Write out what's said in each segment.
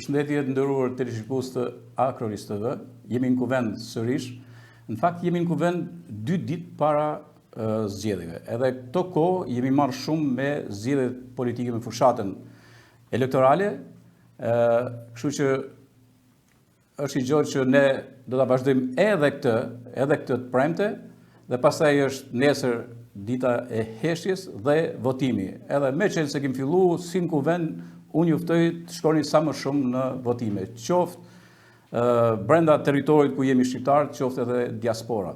Përshëndetje të nderuar televizionistë të Akronis TV. Jemi në kuvend sërish. Në fakt jemi në kuvend 2 ditë para zgjedhjeve. Edhe këto kohë jemi marrë shumë me zgjedhjet politike me fushatën elektorale. Kështu që është i gjë që ne do ta vazhdojmë edhe këtë të premte dhe pastaj është nesër dita e heshtjes dhe votimi. Edhe me qenë se kemi filluar si në kuvend, unë juftoj të shkoni sa më shumë në votime, qoftë brenda territorit ku jemi shqiptar, qoftë edhe diaspora.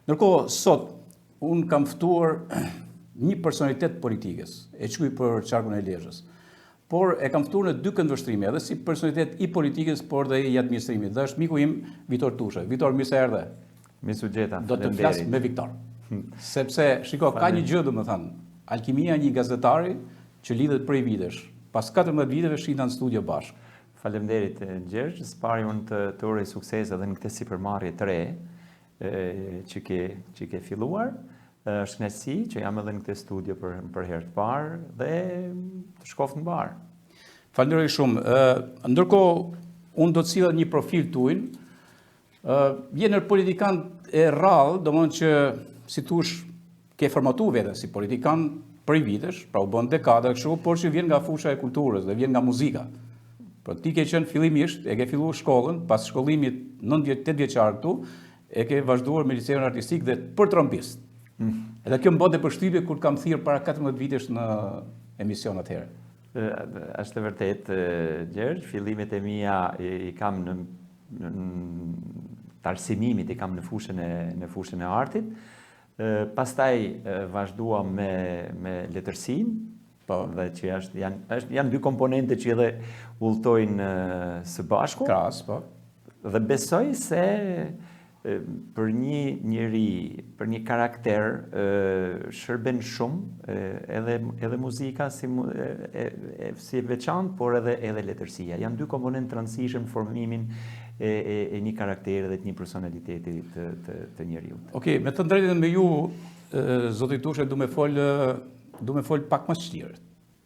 Ndërkohë, sot, unë kam ftuar një personalitet politikës, e quaj për qarkun e Lezhës, por e kam ftuar në 2 këndvështrime, edhe si personalitet i politikës, por dhe i administrimit, dhe është miku im Vitor Tushe. Vitor, mirë se erdhe. Mirë se gjeta. Do të flas me Viktor. Sepse, shiko, ka një gjë, domethënë, alkimia e një gazetari që lidhet prej vitesh. Pas 14 viteve shita në studio bashkë. Faleminderit Gjergj, spari unë të urej sukses edhe në këtë sipërmarrje të re që ke filluar. Është kënaqësi që jam edhe në këtë studio për herë të parë dhe të shkoft në bar. Falenderoj shumë. Ndërkohë, unë do të sillet një profil tuaj. Je një politikan e rrallë, domethënë që si thush ke formatuar veten si politikan prej vitesh, pra u bën dekada kështu, por që vjen nga fusha e kulturës dhe vjen nga muzika. Por ti ke qenë fillimisht, e ke filluar shkollën, pas shkollimit 8 vjeçar këtu, e ke vazhduar me liceun artistik dhe për trompist. Edhe kjo më bën përshtypje kur kam thirrë para 14 vitesh në emision atëherë. Është vërtet, Gjergj, fillimet e mia i kam në të arsimimit, i kam në fushën e artit. Pastaj vazhduam me letërsinë, dhe që janë 2 komponente që edhe udhtojnë së bashku. Krahas, po. Dhe besoj se për një njeri, për një karakter shërben shumë edhe muzika si veçantë, por edhe letërsia. Janë 2 komponentë të rëndësishëm në formimin e një karakteri dhe të një personaliteti të njeriu. Okej, me të drejtën me ju, zoti Tushe, du me fol pak më shtirë.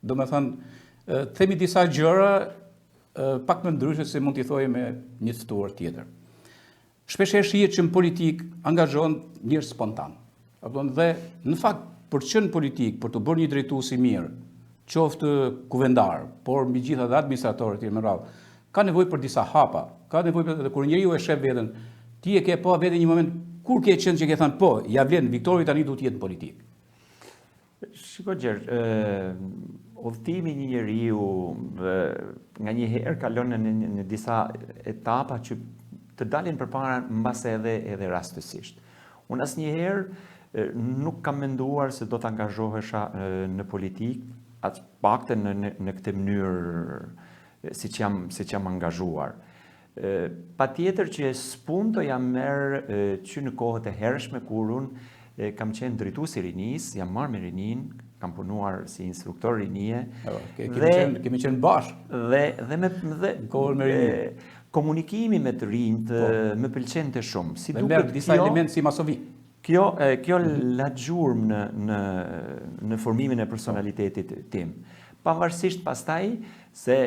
Do me thënë, themi disa gjëra pak më ndryshe se mund t'i thojë me një ftuar tjetër. Shpeshherë shihet që në politik angazhohen njerëz spontan. Dhe në fakt, për të qenë politik, për të bërë një drejtues i mirë, qoftë kuvendar, por megjithatë edhe administrator etj me radhë, ka nevojë për disa hapa. Ka nevojë edhe kur njeriu e sheh veten, ti e ke pa veten një moment kur ke qenë që ke thënë po, ja vlen Viktori tani duhet të jetë në politikë. Shiko Gjergj, udhëtimi një njeriu nga një herë kalon në disa etapa që të dalin përpara mbase edhe rastësisht. Unë asnjëherë nuk kam menduar se do të angazhohesha në politikë, atë paktën në këtë mënyrë siç jam angazhuar. Patjetër që s'pun të jam merr që në kohët e hershme kur unë kam qenë drejtues i rinis, jam marrë me rinin, kam punuar si instruktor rinie. Kemi qenë bashkë. Dhe kohën me rinin. Komunikimi me të rinjt më pëlqente shumë. Si duket disa elementë si masovi. Kjo la gjurmë në formimin e personalitetit tim. Pavarësisht pastaj se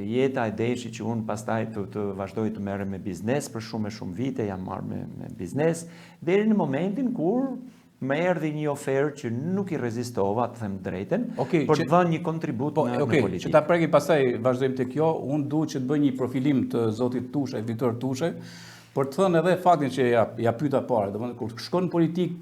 jeta e deshi që unë pastaj të vazhdoj të merrem me biznes për shumë vite, jam marrë me biznes, deri në momentin kur më erdhi një ofertë që nuk i rezistova, të them drejtën, për të dhënë një kontribut në politikë. Që ta preki pastaj vazhdojmë te kjo, unë dua që të bëj një profilim të zotit Tushe, Viktor Tushe, për të thënë edhe faktin që ja pyeta parë, domethënë kur shkon në politikë,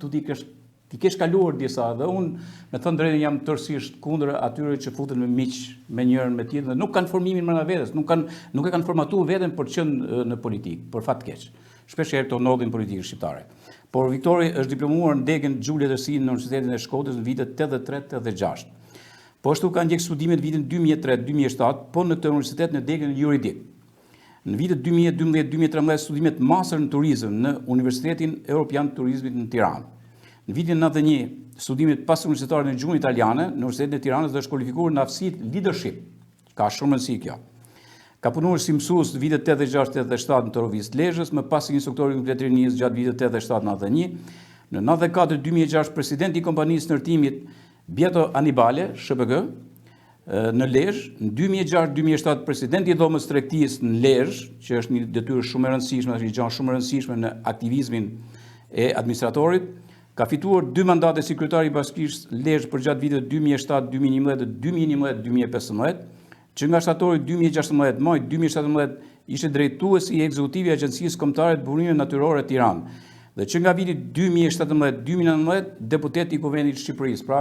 ti kesh kaluar disa dhe unë me thënë drejtën jam tërësisht kundër atyre që futen me miq, me njërin me tjetrin dhe nuk kanë formimin brenda vetes, nuk e kanë formatuar veten për të qenë në politikë, për fat keq. Shpeshherë këto ndodhin në politikën shqiptare. Por Viktori është diplomuar në degën Xhulia Letërsinë në Universitetin e Shkodrës në vitet 83-86. Po ashtu ka ndjek studimet në vitin 2003-2007, po në këtë universitet në degën juridik. Në vitet 2012-2013 studimet master në turizëm në Universitetin Evropian të Turizmit në Tiranë. Në vitin 91 studimet pas universitare në gjuhën italiane në Universitetin e Tiranës dhe është kualifikuar në aftësitë leadership. Ka shumë rëndësi kjo. Ka punuar si mësues në vitet 86-87 në Torovis Lezhës, më pas si instruktor i komplet rinisë gjatë vitet 87-91. Në 94-2006 presidenti i kompanisë ndërtimit Bieto Anibale, SHPG, në Lezhë, në 2006-2007 presidenti i Dhomës Tregtisë në Lezhë, që është një detyrë shumë e rëndësishme, është një gjë shumë e rëndësishme në aktivizmin e administratorit, ka fituar 2 mandate si kryetari i Bashkisë Lezhë për gjatë viteve 2007-2011 dhe 2011-2015, që nga shtatori 2016 maj 2017 ishte drejtuesi i ekzekutivi i Agjencisë Kombëtare të Burimeve Natyrore Tiranë, dhe që nga viti 2017-2019 deputet i Kuvendit të Shqipërisë. Pra,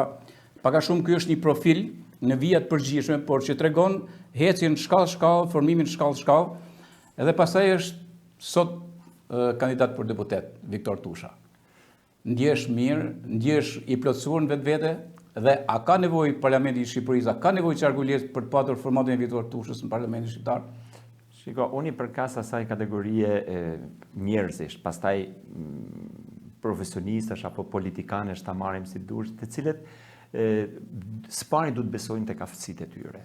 pak a shumë ky është një profil në vijat përgjithshme, por që tregon hecjen shkallë-shkallë, formimin shkallë-shkallë, edhe pastaj është sot kandidat për deputet, Viktor Tusha. Ndjesh mirë, ndjesh i plotësuar në vetvete, dhe a ka nevojë Parlamenti i Shqipërisë, a ka nevojë qarkullet për të patur formatin e Viktor Tushës në Parlamentin Shqiptar? Shiko, unë i përkas asaj kategorie njerëzish, pastaj profesionistësh apo politikanësh ta marrim si dush, të cilët s'pari du të besojnë tek aftësitë e tyre.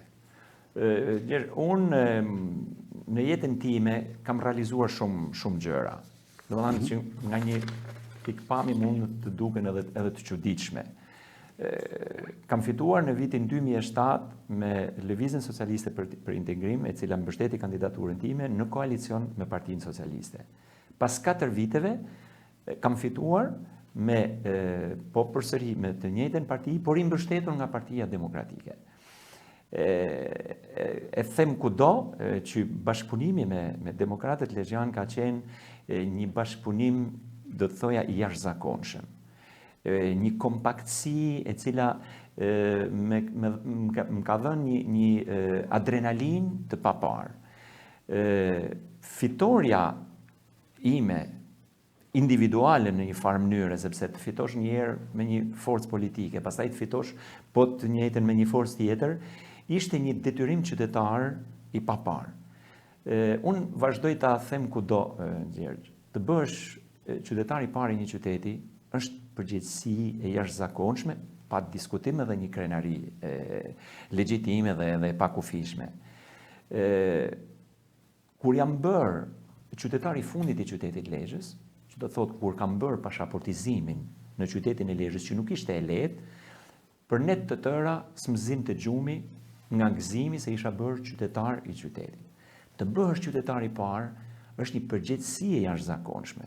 Unë në jetën time kam realizuar shumë gjëra. Domethënë që nga një pikpamje mund të duken edhe të çuditshme. Kam fituar në vitin 2007 me Lëvizjen Socialiste për Integrim, e cila mbështeti kandidaturën time në koalicion me Partinë Socialiste. Pas 4 viteve kam fituar po përsëri me të njëjtën parti, por i mbështetur nga Partia Demokratike. E them kudo që bashkëpunimi me demokratët lezhian ka qenë një bashkëpunim, do të thoja, i jashtëzakonshëm. Një kompaktësi e cila më ka dhënë një adrenalin të papar. Fitoria ime individuale në një farë mënyre, sepse të fitosh një herë me një forcë politike, pastaj të fitosh po të njëjtën me një forcë tjetër, ishte një detyrim qytetar i papar. Unë vazhdoj ta them kudo, Gjergj, të bësh qytetar i parë i një qyteti është përgjegjësi e jashtëzakonshme, pa diskutim edhe një krenari legjitime dhe pa kufishme. Kur jam bërë qytetar i fundit i qytetit Lezhës, që do thotë kur kam bërë pashaportizimin në qytetin e Lezhës, që nuk ishte e lehtë, për ne të tëra s'mëzim të gjumi nga gëzimi se isha bërë qytetar i qytetit. Të bëhesh qytetar i parë është një përgjegjësi e jashtëzakonshme.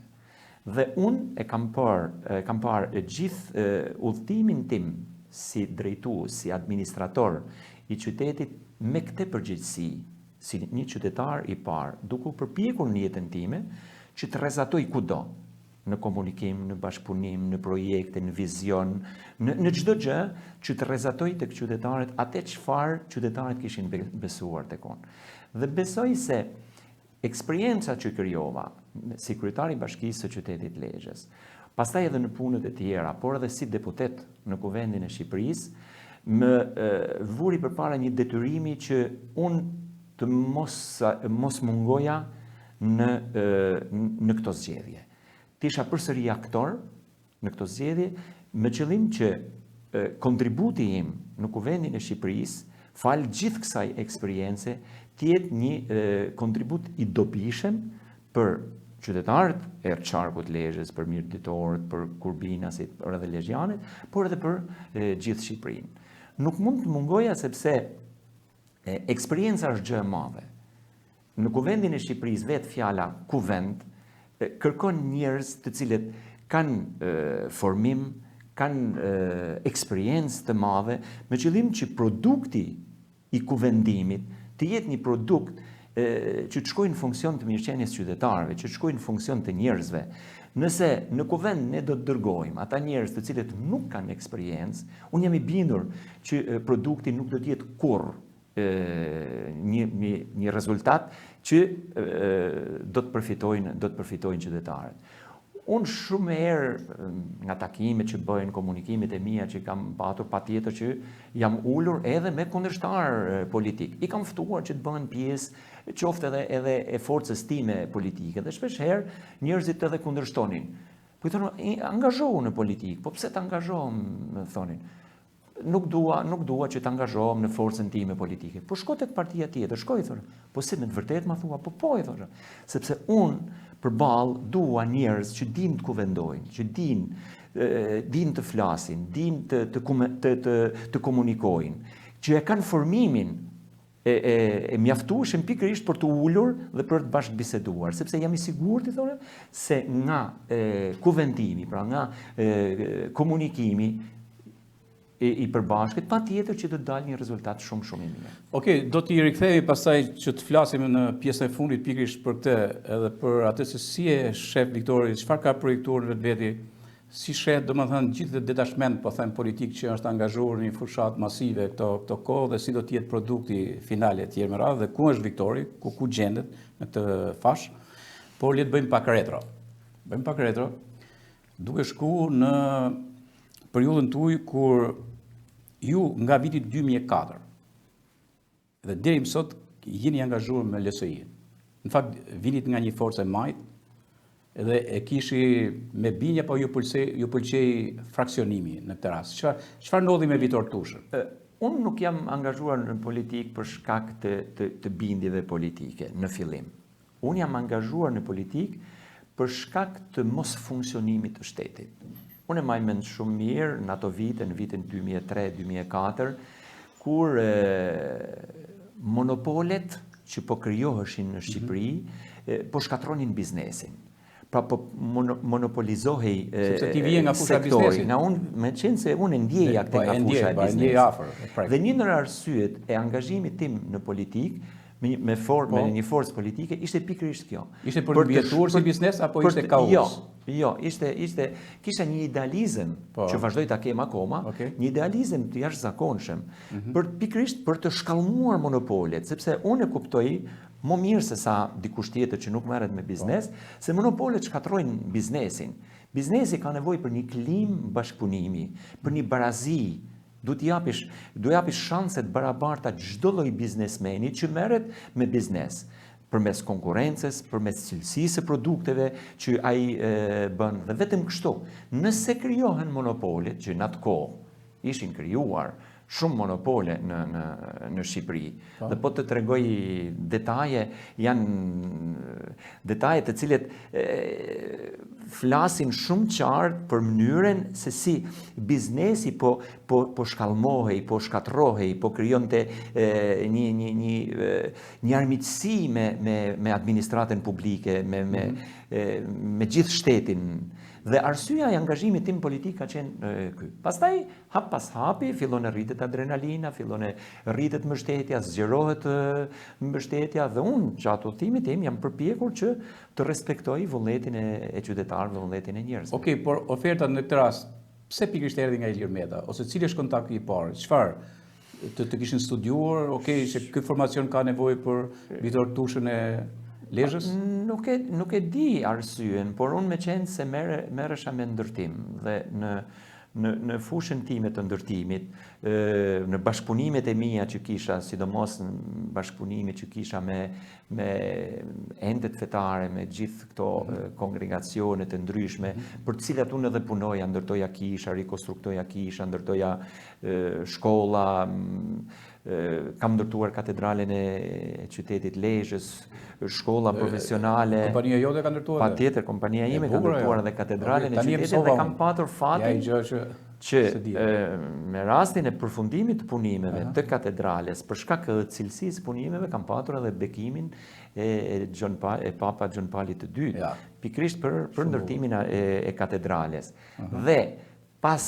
Dhe unë kam parë gjithë udhëtimin tim si drejtues, si administrator i qytetit me këtë përgjegjësi, si një qytetar i parë, duke u përpjekur në jetën time që të rrezatoj kudo, në komunikim, në bashkëpunim, në projekte, në vizion, në çdo gjë që të rrezatoj tek qytetarët atë çfarë qytetarët kishin besuar tek unë. Dhe besoj se eksperienca që krijova si kryetari i Bashkisë së qytetit Lezhës, pastaj edhe në punët e tjera, por edhe si deputet në Kuvendin e Shqipërisë, më vuri përpara një detyrimi që unë të mos mungoja në këto zgjedhje. Të isha përsëri aktor në këto zgjedhje, me qëllim që kontributi im në Kuvendin e Shqipërisë, fal gjithë kësaj eksperience, të jetë një kontribut i dobishëm për qytetarët e qarkut Lezhës, për mirëditorët, për kurbinasit, për edhe lezhjanët, por edhe për gjithë Shqipërinë. Nuk mund të mungoja sepse eksperienca është gjë e madhe. Në Kuvendin e Shqipërisë vetë fjala kuvend kërkon njerëz të cilët kanë formim, kanë eksperiencë të madhe, me qëllim që produkti i kuvendimit të jetë një produkt që të shkojnë në funksion të mirëqenies qytetarëve, që të shkojnë në funksion të njerëzve. Nëse në kuvend ne do të dërgojmë ata njerëz të cilët nuk kanë eksperiencë, unë jam i bindur që produkti nuk do të jetë kurrë një rezultat që do të përfitojnë qytetarët. Unë shumë herë nga takimet që bëjnë, komunikimet e mia që kam patur, patjetër që jam ulur edhe me kundërshtar politik. I kam ftuar që të bëhen pjesë, qoftë edhe e forcës time politike, dhe shpesh herë njerëzit edhe kundërshtonin. Po i thonë, angazhohu në politikë, po pse të angazhohem, thonin. Nuk dua që të angazhohem në forcën time politike. Po shko tek partia tjetër, shkoj, thonë. Po si me të vërtet ma thua, po i thonë. Sepse unë përballë dua njerëz që din të kuvendojnë, që din të flasin, din të komunikojnë, që e kanë formimin e mjaftueshëm pikërisht për të ulur dhe për të bashkëbiseduar, sepse jam i sigurt i thonë se nga kuvendimi, pra nga komunikimi i përbashkët, patjetër që do të dalë një rezultat shumë i mirë. Okej, do t'i rikthehemi pastaj që të flasim në pjesën e fundit pikërisht për këtë, edhe për atë se si e shef Viktori, çfarë ka projektuar vetveti, si sheh domethënë gjithë detachment, po them politik që është angazhuar në një fushat masive këto kohë dhe si do të jetë produkti final etj. Me radhë dhe ku është Viktori, ku gjendet në këtë fash, por le të bëjmë pak retro. Bëjmë pak retro, duke shku në periudhën tuaj kur ju nga viti 2004 dhe deri më sot jeni angazhuar me LSI-n. Në fakt vinit nga një forcë e majtë edhe e kishi me binja, po ju pëlqej fraksionimi në këtë rast. Çfarë ndodhi me Vitor Tushën? Unë nuk jam angazhuar në politikë për shkak të bindjeve politike në fillim. Unë jam angazhuar në politikë për shkak të mos funksionimit të shtetit. Unë e maj mend shumë mirë në ato vite, në vitin 2003-2004, kur monopolet që po krijoheshin në Shqipëri, po shkatronin biznesin. Pra po monopolizohej sektori. Nga unë, me qenë se unë ndjeja këtë nga fusha e biznesit. Dhe një ndër arsyet e angazhimit tim në politikë, me një forcë politike, ishte pikërisht kjo. Ishte për të mbjetuar si biznes apo ishte kaos? Jo, kisha një idealizëm që vazhdoj ta kem akoma, një idealizëm të jashtëzakonshëm, pikërisht për të shkallmuar monopolet, sepse unë e kuptoj më mirë se sa dikush tjetër që nuk merret me biznes, se monopolet shkatrojnë biznesin. Biznesi ka nevojë për një klimë bashkëpunimi, për një barazi. Do japish shanset barabarta çdo lloj biznesmeni që merret me biznes, përmes konkurrencës, përmes cilësisë së produkteve që ai bën. Dhe vetëm kështu, nëse krijohen monopolet, që në atë kohë ishin krijuar shumë monopole në Shqipëri. Dhe po të tregoj detaje, janë detaje të cilet flasin shumë qartë për mënyrën se si biznesi po shkallmohej, po shkatrohej, po krijonte një armiqësi me administratën publike, me gjithë shtetin. Dhe arsyeja e angazhimit tim politik ka qenë ky. Pastaj hap pas hapi fillon e rritet adrenalina, fillon e rritet mbështetja, zgjerohet mbështetja dhe unë gjatë udhimit tim jam përpjekur që të respektoj vullnetin e qytetarëve, vullnetin e njerëzve. Okej, por oferta në këtë rast, pse pikërisht erdhi nga Ilir Meta, ose cili është kontakti i parë? Çfarë të kishin studiuar? Okej, se ky formacion ka nevojë për Vitor Tushën e Lezhës? Nuk e di arsyen, por unë me qenë se merresha me ndërtim dhe në fushën time të ndërtimit, në bashkëpunimet e mia që kisha, sidomos në bashkëpunimet që kisha me endet fetare, me gjithë këto kongregacione të ndryshme, për të cilat unë edhe punoja, ndërtoja kisha, rikonstruktoja kisha, ndërtoja shkolla, kam ndërtuar katedralen e qytetit Lezhës, shkolla profesionale. Kompania jote ka ndërtuar? Patjetër, kompania ime ka ndërtuar edhe katedralen e qytetit dhe kam patur fatin që me rastin e përfundimit të punimeve të katedrales, për shkak të cilësisë punimeve, kam patur edhe bekimin e Papa Gjon Pali II, pikërisht për ndërtimin e katedrales. Dhe pas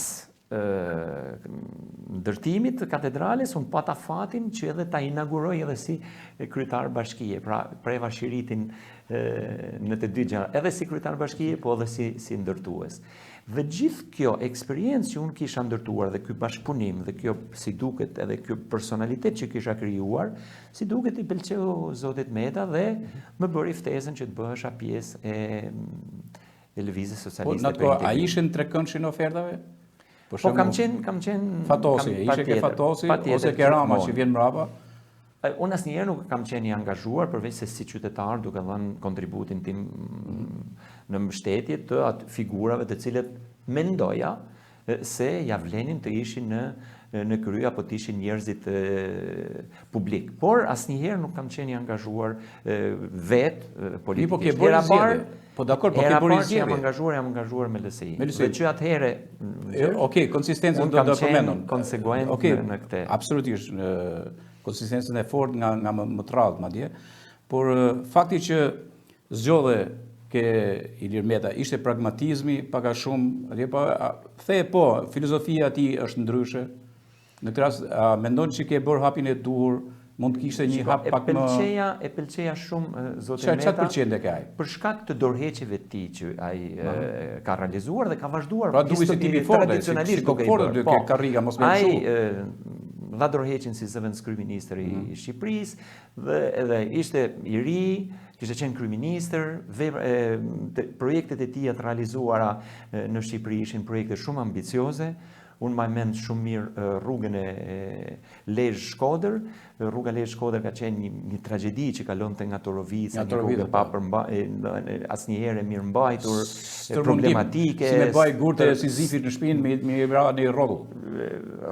ndërtimit të katedrales, unë pata fatin që edhe ta inauguroj edhe si kryetar bashkie, pra prevashiritin në të dy gjëra, edhe si kryetar bashkie, po edhe si ndërtues. Dhe gjithë kjo eksperiencë që unë kisha ndërtuar dhe ky bashkëpunim dhe kjo si duket edhe kjo personalitet që kisha krijuar, si duket i pëlqeu zotit Meta dhe më bëri ftesën që të bëhesha pjesë e lëvizjes socialiste. Po, a ishin trekëndshin ofertave? Po kam qenë Fatosi, ishe ke Fatosi ose ke Rama që vjen mbrapa? Unë asnjëherë nuk kam qenë i angazhuar përveç se si qytetar duke dhënë kontributin tim në mbështetje të atë figurave të cilët mendoja se ja vlenin të ishin në krye apo të ishin njerëzit publik. Por asnjëherë nuk kam qenë i angazhuar vetë politik. Po ke bërë zgjedhje. Po dakor, po Era ke bërë parë që jam zgjedhje. angazhuar me LSI. Me LSI. Dhe që atëherë Okej, konsistencën unë do kam të qenë përmendon. konsekuent Okej, në këtë. absolutisht, konsistencën e fortë nga më të radhë madje, por fakti që zgjodhe ke Ilir Meta ishte pragmatizmi pak a shumë, atje po, filozofia e tij është ndryshe. Në këtë rast, a mendon që ke bërë hapin e duhur, mund të kishte një hap pak më... E pëlqeja shumë zotë Çfarë Meta. pëlqen tek ai? Për shkak të dorëheqjeve të tij që ai ka realizuar dhe ka vazhduar Pra duhet si tipi forte, tradicionalisht duke i bërë. Po, Karriga mos më ai dha dorëheqjen si zëvendës kryeministër i Shqipërisë dhe edhe ishte i ri, kishte qenë kryeministër, projektet e tija të realizuara në Shqipëri ishin projekte shumë ambicioze. Unë ma mend shumë mirë rrugën e Lezhë-Shkodër. Rruga Lezhë-Shkodër ka qenë një tragjedi që kalonte nga Torovica, një rrugë asnjëherë e mirë mbajtur, problematike. Si me baj gurte e Sizifit në shpinë me i vra në rrotull.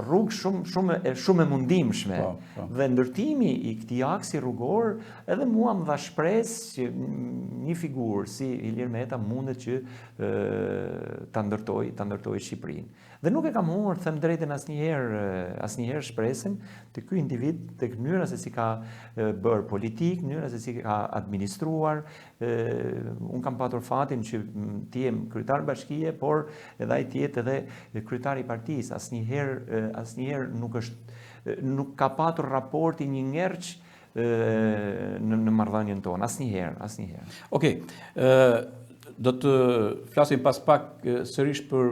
Rrugë shumë e mundimshme. Dhe ndërtimi i këtij aksi rrugor edhe mua më dha shpresë që një figurë si Ilir Meta mundet që ta ndërtoj Shqipërinë. Dhe nuk e kam humbur, them drejtën, asnjëherë shpresën të ky individ, tek mënyra se si ka bërë politik, mënyra se si ka administruar. Unë kam patur fatin që të jem kryetar bashkie, por edhe ai të jetë edhe kryetari i partisë. Asnjëherë nuk ka patur raporti një ngerç në marrëdhënien tonë, asnjëherë. Okej. Do të flasim pas pak sërish për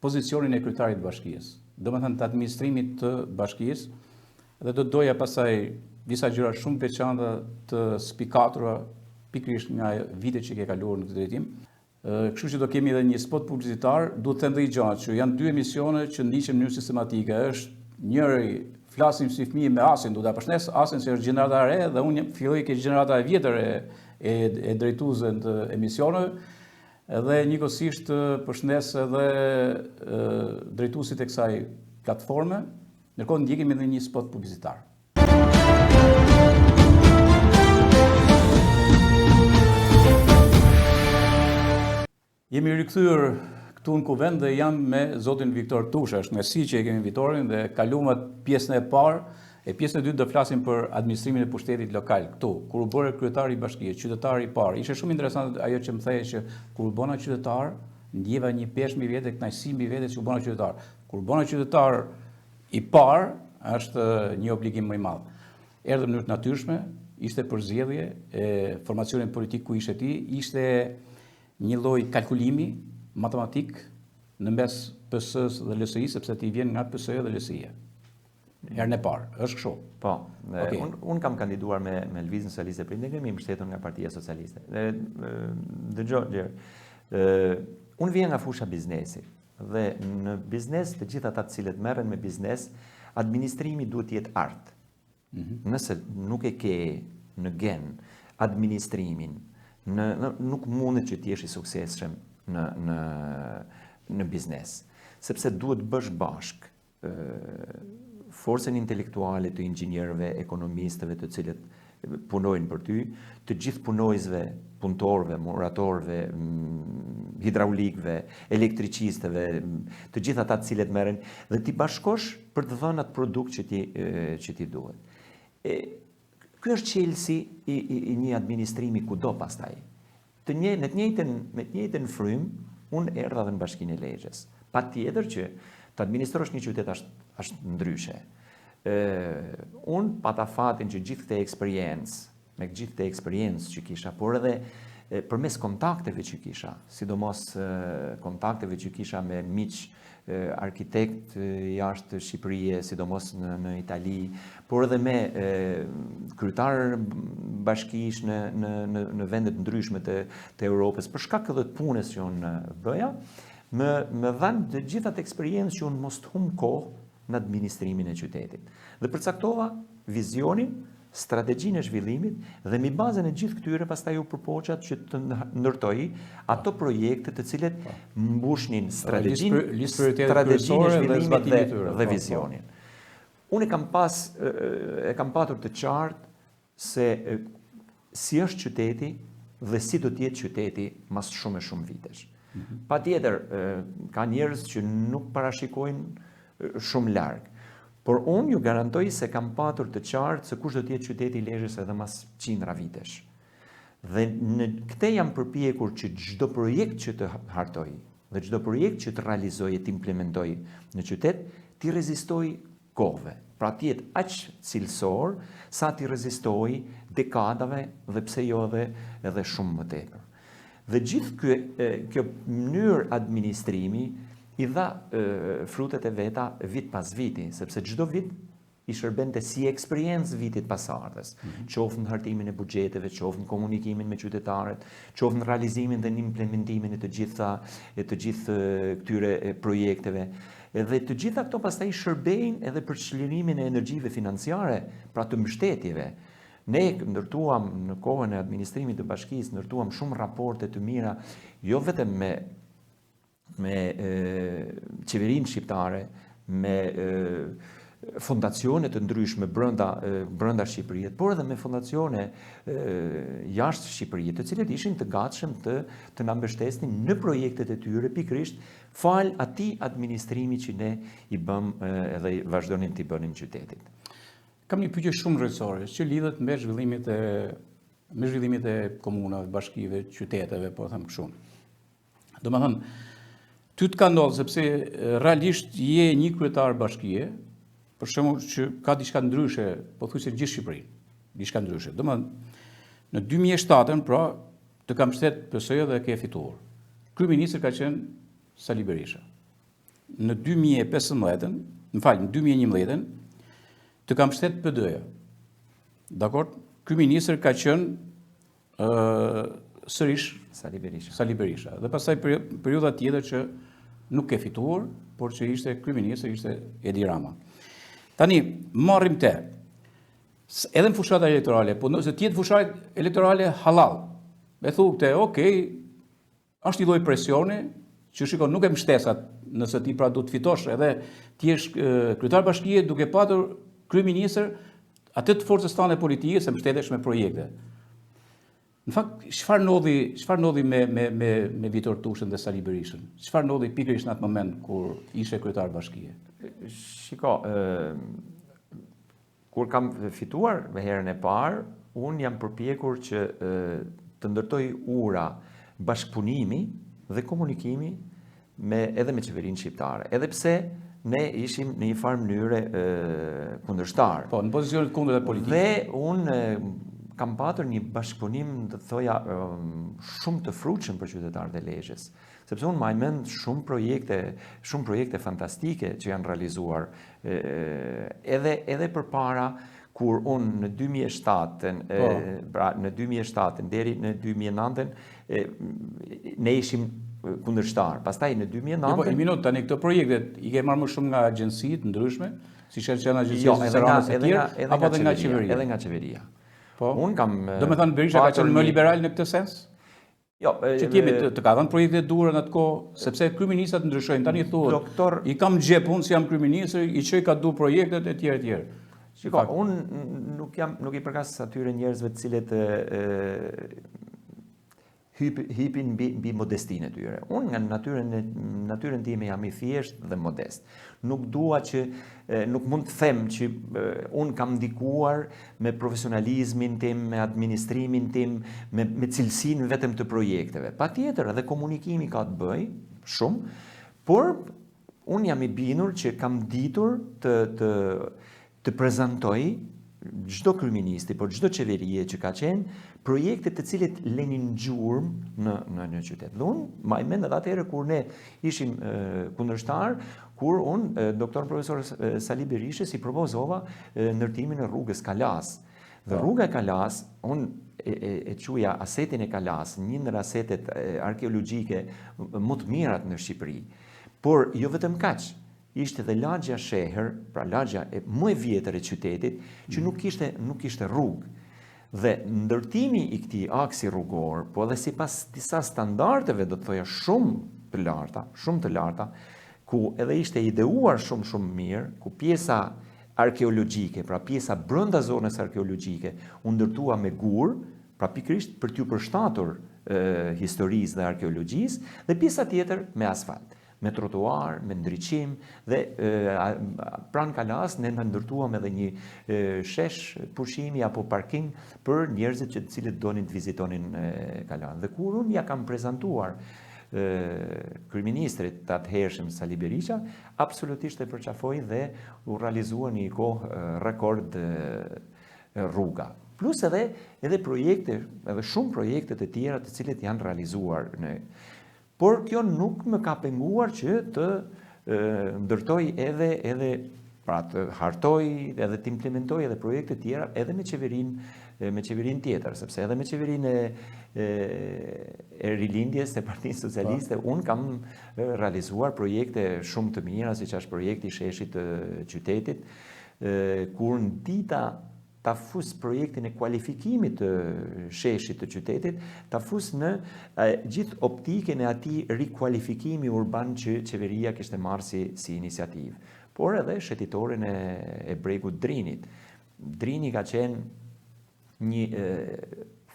pozicionin e kryetarit të bashkisë, domethënë të administrimit të bashkisë, dhe do të doja pasaj disa gjëra shumë veçanta të spikatura pikërisht nga vitet që ke kaluar në këtë drejtim. Kështu që do kemi edhe një spot publicitar, duhet të them dhe i gjatë që janë 2 emisione që ndiqen në mënyrë sistematike. Është njëri flasim si fëmijë me Asin, do ta përshëndes Asin se është gjenerata e re dhe unë filloj ke gjenerata e vjetër e drejtuese të emisioneve. Edhe njëkohësisht përshëndes edhe drejtuesit e kësaj platforme, ndërkohë ndjekim edhe një spot publicitar. Jemi rikthyer këtu në kuvend dhe jam me zotin Viktor Tusha, është ngasi që e kemi invitorin dhe kaluam pjesën e parë. E pjesën e dytë do flasim për administrimin e pushtetit lokal këtu, kur u bëre kryetari i bashkisë, qytetari i parë. Ishte shumë interesante ajo që më theje që kur u bëna qytetar, ndjeva një peshë mbi vete, kënaqësi mbi vete që u bëna qytetar. Kur u bëna qytetar i parë, është një obligim më i madh. Erdhëm në mënyrë të natyrshme, ishte përzgjedhje e formacionit politik ku ishte ti, ishte një lloj kalkulimi matematik në mes PS-s dhe LSI-s, sepse ti vjen nga PS-ja dhe LSI-ja. Herën e parë, është kështu. Po, unë kam kandiduar me Lëvizjen Socialiste për Integrim, mbështetur nga Partia Socialiste. Dëgjoj, unë vjen nga fusha biznesi dhe në biznes të gjithë ata të cilët merren me biznes, administrimi duhet të jetë art. Nëse nuk e ke në gen administrimin, nuk mundet që të jesh i suksesshëm në biznes, sepse duhet bësh bashk forcën intelektuale të inxhinierëve, ekonomistëve të cilët punojnë për ty, të gjithë punojësve, punëtorëve, muratorëve, hidraulikëve, elektricistëve, të gjithë ata të cilët merren dhe ti bashkosh për të dhënë atë produkt që ti duhet. Ky është çelësi i një administrimi kudo pastaj. Me të njëjtën frym, unë erdha dhe në Bashkinë e Lezhës. Patjetër që të administrosh një qytet është ndryshe. Unë pata fatin që gjithë këtë eksperiencë që kisha, por edhe përmes kontakteve që kisha, sidomos kontakteve që kisha me miq arkitekt jashtë Shqipërisë, sidomos në Itali, por edhe me kryetar bashkish në vendet ndryshme të Europës, për shkak edhe të punës që unë bëja, më dhanë të gjithat eksperiencë që unë mos të humb kohë në administrimin e qytetit. Dhe përcaktova vizionin, strategjinë e zhvillimit dhe mbi bazën e gjithë këtyre pastaj u përpoqja që të ndërtoj ato projekte të cilet mbushnin strategjinë e zhvillimit dhe vizionin. Unë e kam patur të qartë se si është qyteti dhe si do të jetë qyteti mas shumë e shumë vitesh. Patjetër, ka njerëz që nuk parashikojnë shumë larg. Por unë ju garantoj se kam patur të qartë se kush do të jetë qyteti i Lezhës edhe mas qindra vitesh. Dhe në këtë jam përpjekur që çdo projekt që të hartoj dhe çdo projekt që të realizoj e të implementoj në qytet, ti rezistoj kohëve. Pra të jetë aq cilësor sa ti rezistoj dekadave dhe pse jo edhe shumë më tepër. Dhe gjithë kjo mënyrë administrimi i dha frutet e veta vit pas viti, sepse çdo vit i shërbente si eksperiencë vitit pasardhës, qoftë në hartimin e buxheteve, qoftë në komunikimin me qytetarët, qoftë në realizimin dhe në implementimin e të gjithë këtyre projekteve. Dhe të gjitha këto pastaj shërbejnë edhe për çlirimin e energjive financiare, pra të mbështetjeve. Ne ndërtuam në kohën e administrimit të bashkisë, ndërtuam shumë raporte të mira, jo vetëm me qeverinë shqiptare, me fondacione të ndryshme brenda Shqipërisë, por edhe me fondacione jashtë Shqipërisë, të cilët ishin të gatshëm të na mbështesnin në projektet e tyre pikërisht fal atij administrimi që ne i bëm edhe vazhdonim t'i bënim qytetit. Kam një pyetje shumë rrethore që lidhet me zhvillimet e komunave, bashkive, qyteteve, po them kështu. Domethënë, ty të ka ndodhur sepse realisht je një kryetar bashkie, për shembull që ka diçka ndryshe, pothuajse gjithë Shqipërinë, diçka ndryshe. Domethënë, në 2007-ën, pra, të kam mbështet PS-ja dhe ke fituar. Kryeministri ka qenë Sali Berisha. Në 2015-ën, në 2011-ën, të kam mbështet PD-ja. Dakor? Kryeministri ka qenë sërish Sali Berisha. Dhe pastaj periudha tjetër që nuk ke fituar, por që ishte kryeministri, ishte Edi Rama. Tani, marrim te, edhe në fushat elektorale, po nëse tjetë fushat elektorale halal, me thu te, okej, është një lloj presioni, që shikon nuk e mbështesat nëse ti pra do të fitosh edhe ti je kryetar bashkie duke patur kryeministër atë të forcës tane politike se mbështetesh me projekte. Në fakt, çfarë ndodhi me Vitor Tushën dhe Sali Berishën? Çfarë ndodhi pikërisht në atë moment kur ishe kryetar bashkie? Shiko, kur kam fituar me herën e parë, unë jam përpjekur që të ndërtoj ura bashkëpunimi dhe komunikimi edhe me qeverinë shqiptare. Edhe pse ne ishim në një farë mënyre kundërshtar. Po, në pozicionet kundër e politikë. Dhe unë kam patur një bashkëpunim, të thoja, shumë të frutshëm për qytetarët e Lezhës. Sepse unë mend shumë projekte fantastike që janë realizuar edhe përpara kur unë në 2007-ën, pra në 2007-ën deri në 2009-ën ne ishim kundërshtar. Pastaj në 2009-ën... Një minutë, tani këto projektet i ke marrë më shumë nga agjensitë ndryshme, si që janë agjensitë së Ramës e tjera, apo edhe nga qeveria? Edhe nga qeveria. Po, unë kam... Do me thënë Berisha ka qenë më liberal në këtë sens? Jo, që t'jemi të ka dhënë projekte duhura në atë kohë, sepse kryeministrat ndryshojnë, tani thuhet, i kam gjep unë si jam kryeministër, i çoj ka du projektet e tjerë e tjerë. Shiko, unë nuk i përkas atyre njerëzve të cilët hypin mbi modestinë e tyre. Unë nga natyrën time jam i thjesht dhe modest. Nuk dua që, nuk mund të them që unë kam ndikuar me profesionalizmin tim, me administrimin tim, me cilësinë vetëm të projekteve. Patjetër, edhe komunikimi ka të bëj shumë, por unë jam i bindur që kam ditur të prezantoj çdo kryeministi, por çdo qeverie që ka qenë, projekte të cilët lenin gjurmë në një qytet. Dhe unë ma i mend edhe atëherë kur ne ishim kundërshtar, kur unë, doktor profesor Sali Berishës, i propozova ndërtimin e rrugës Kalas. Dhe rruga Kalas, unë e quja asetin e Kalas, një ndër asetet arkeologjike më të mirat në Shqipëri. Por jo vetëm kaq, ishte dhe lagja Sheher, pra lagja më e vjetër e qytetit, që nuk kishte rrugë. Dhe ndërtimi i këtij aksi rrugor, po edhe sipas disa standardeve, do të thoja shumë të larta, ku edhe ishte ideuar shumë mirë, ku pjesa arkeologjike, pra pjesa brenda zonës arkeologjike, u ndërtua me gur, pra pikërisht për t'ju përshtatur historisë dhe arkeologjisë, dhe pjesa tjetër me asfalt, me trotuar, me ndriçim, dhe pranë kalas ne ndërtuam edhe një shesh pushimi apo parking për njerëzit që të cilët donin të vizitonin Kalan. Dhe kur unë ja kam prezantuar kryeministrit të atëhershëm Sali Berisha, absolutisht e përqafoi dhe u realizua një kohë rekord rruga. Plus edhe projekte, edhe shumë projekte të tjera të cilët janë realizuar por kjo nuk më ka penguar që të ndërtoj edhe pra të hartoj edhe të implementoj edhe projekte tjera edhe me qeverin tjetër, sepse edhe me qeverin e rilindjes të Partisë Socialiste, unë kam realizuar projekte shumë të mira, siç është projekti i sheshit të qytetit, kur në dita ta fus projektin e kualifikimit të sheshit të qytetit, ta fus në gjithë optikën e atij rikualifikimi urban që qeveria kishte marrë si iniciativë, por edhe shetitoren e bregut Drinit. Drini ka qenë një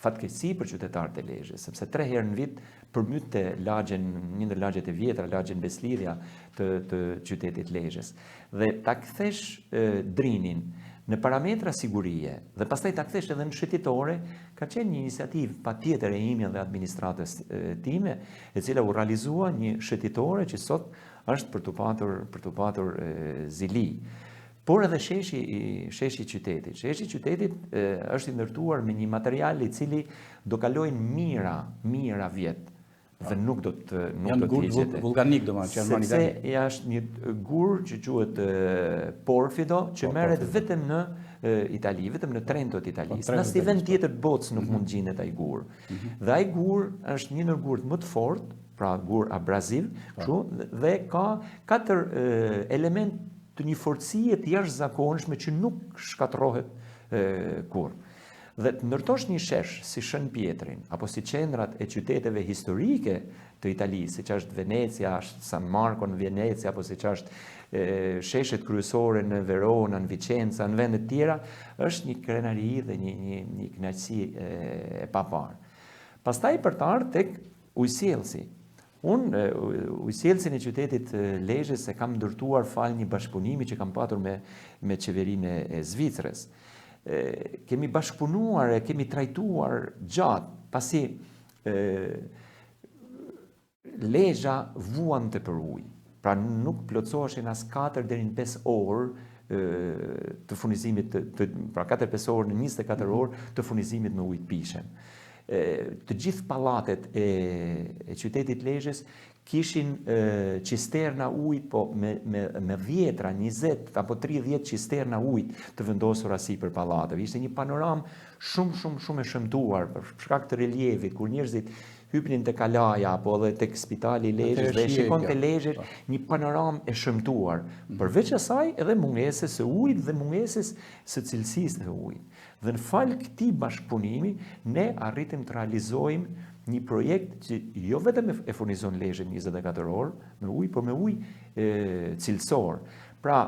fatkeqësi për qytetarët e Lezhës, sepse 3 herë në vit përmytte lagjen, një ndër lagjet e vjetra, lagjen Beslidhja të qytetit Lezhës. Dhe ta kthesh Drinin në parametra sigurie dhe pastaj ta kthesh edhe në shetitore, ka qenë një iniciativë patjetër e ime dhe administratës time, e cila u realizua një shetitore që sot është për të patur zili. Por edhe sheshi qytetit. Sheshi qytetit është i ndërtuar me një material i cili do kalojnë mira vjet dhe nuk do të janë vulkanik domethënë që janë marrë sepse është një gur që quhet porfido, që merret vetëm në Itali, vetëm në Trento të Italisë. Në asnjë vend tjetër të botës nuk mund gjendet ai gur. Dhe ai gur është një ndër gurët më të fortë, pra gur abraziv, kështu, dhe ka 4 element të një forcie të jashtëzakonshme që nuk shkatërrohet kurrë. Dhe të ndërtosh një shesh si Shën Pjetrin, apo si qendrat e qyteteve historike të Italisë, siç është Venecia, San Marco në Venecia, apo siç është sheshet kryesore në Verona, në Vicenza, në vende të tjera, është një krenari dhe një kënaqësi e paparë. Pastaj për të ardhur tek ujësjellsi. Unë ujësjellsin e qytetit Lezhës e kam ndërtuar fal një bashkëpunimi që kam patur me qeverinë e Zvicrës. Kemi bashkëpunuar e kemi trajtuar gjatë, pasi Lezhë vuante për ujë. Pra nuk plotësoheshin as 4 deri në 5 orë të furnizimit, pra 4-5 orë në 24 orë të furnizimit me ujë të pishem. Të gjithë pallatet e qytetit Lezhës kishin cisterna ujit, po me 10, 20 apo 30 cisterna ujit të vendosura sipër pallateve. Ishte një panoram shumë e shëmtuar për shkak të relievit, kur njerëzit hypnin te Kalaja apo edhe tek Spitali i Lezhës dhe shikonte Lezhën, një panoram e shëmtuar. Përveç asaj edhe mungesës së ujit dhe mungesës së cilësisë të ujit. Dhe në fal këtij bashkëpunimi ne arritëm të realizojmë një projekt që jo vetëm e furnizon Lezhën 24 orë me ujë, por me ujë cilësor. Pra,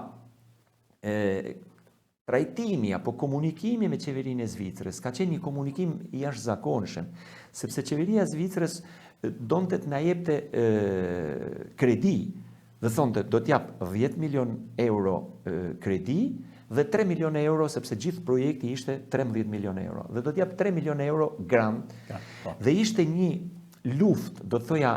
trajtimi apo komunikimi me qeverinë e Zvicrës ka qenë një komunikim i jashtëzakonshëm, sepse qeveria e Zvicrës donte të na jepte kredi, dhe thonte do t'jap 10 milion euro kredi dhe 3 milion euro, sepse gjithë projekti ishte 13 milion euro. Dhe do t'jap 3 milion euro grant. Dhe ishte një luftë, do të thoja,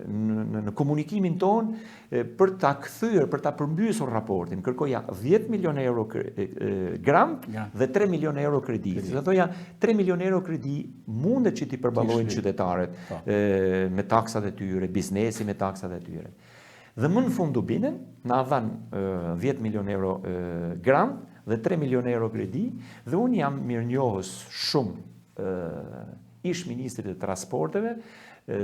në komunikimin ton për ta kthyer, për ta përmbysur raportin. Kërkoja 10 milion euro grant dhe 3 milion euro kredi. Do të thoja 3 milion euro kredi mundet që t'i përballojnë qytetarët me taksat e tyre, biznesi me taksat e tyre. Dhe më në fund u binen, na dhanë 10 milion euro grant dhe 3 milion euro kredi, dhe unë jam mirënjohës shumë ish ministrit të transporteve,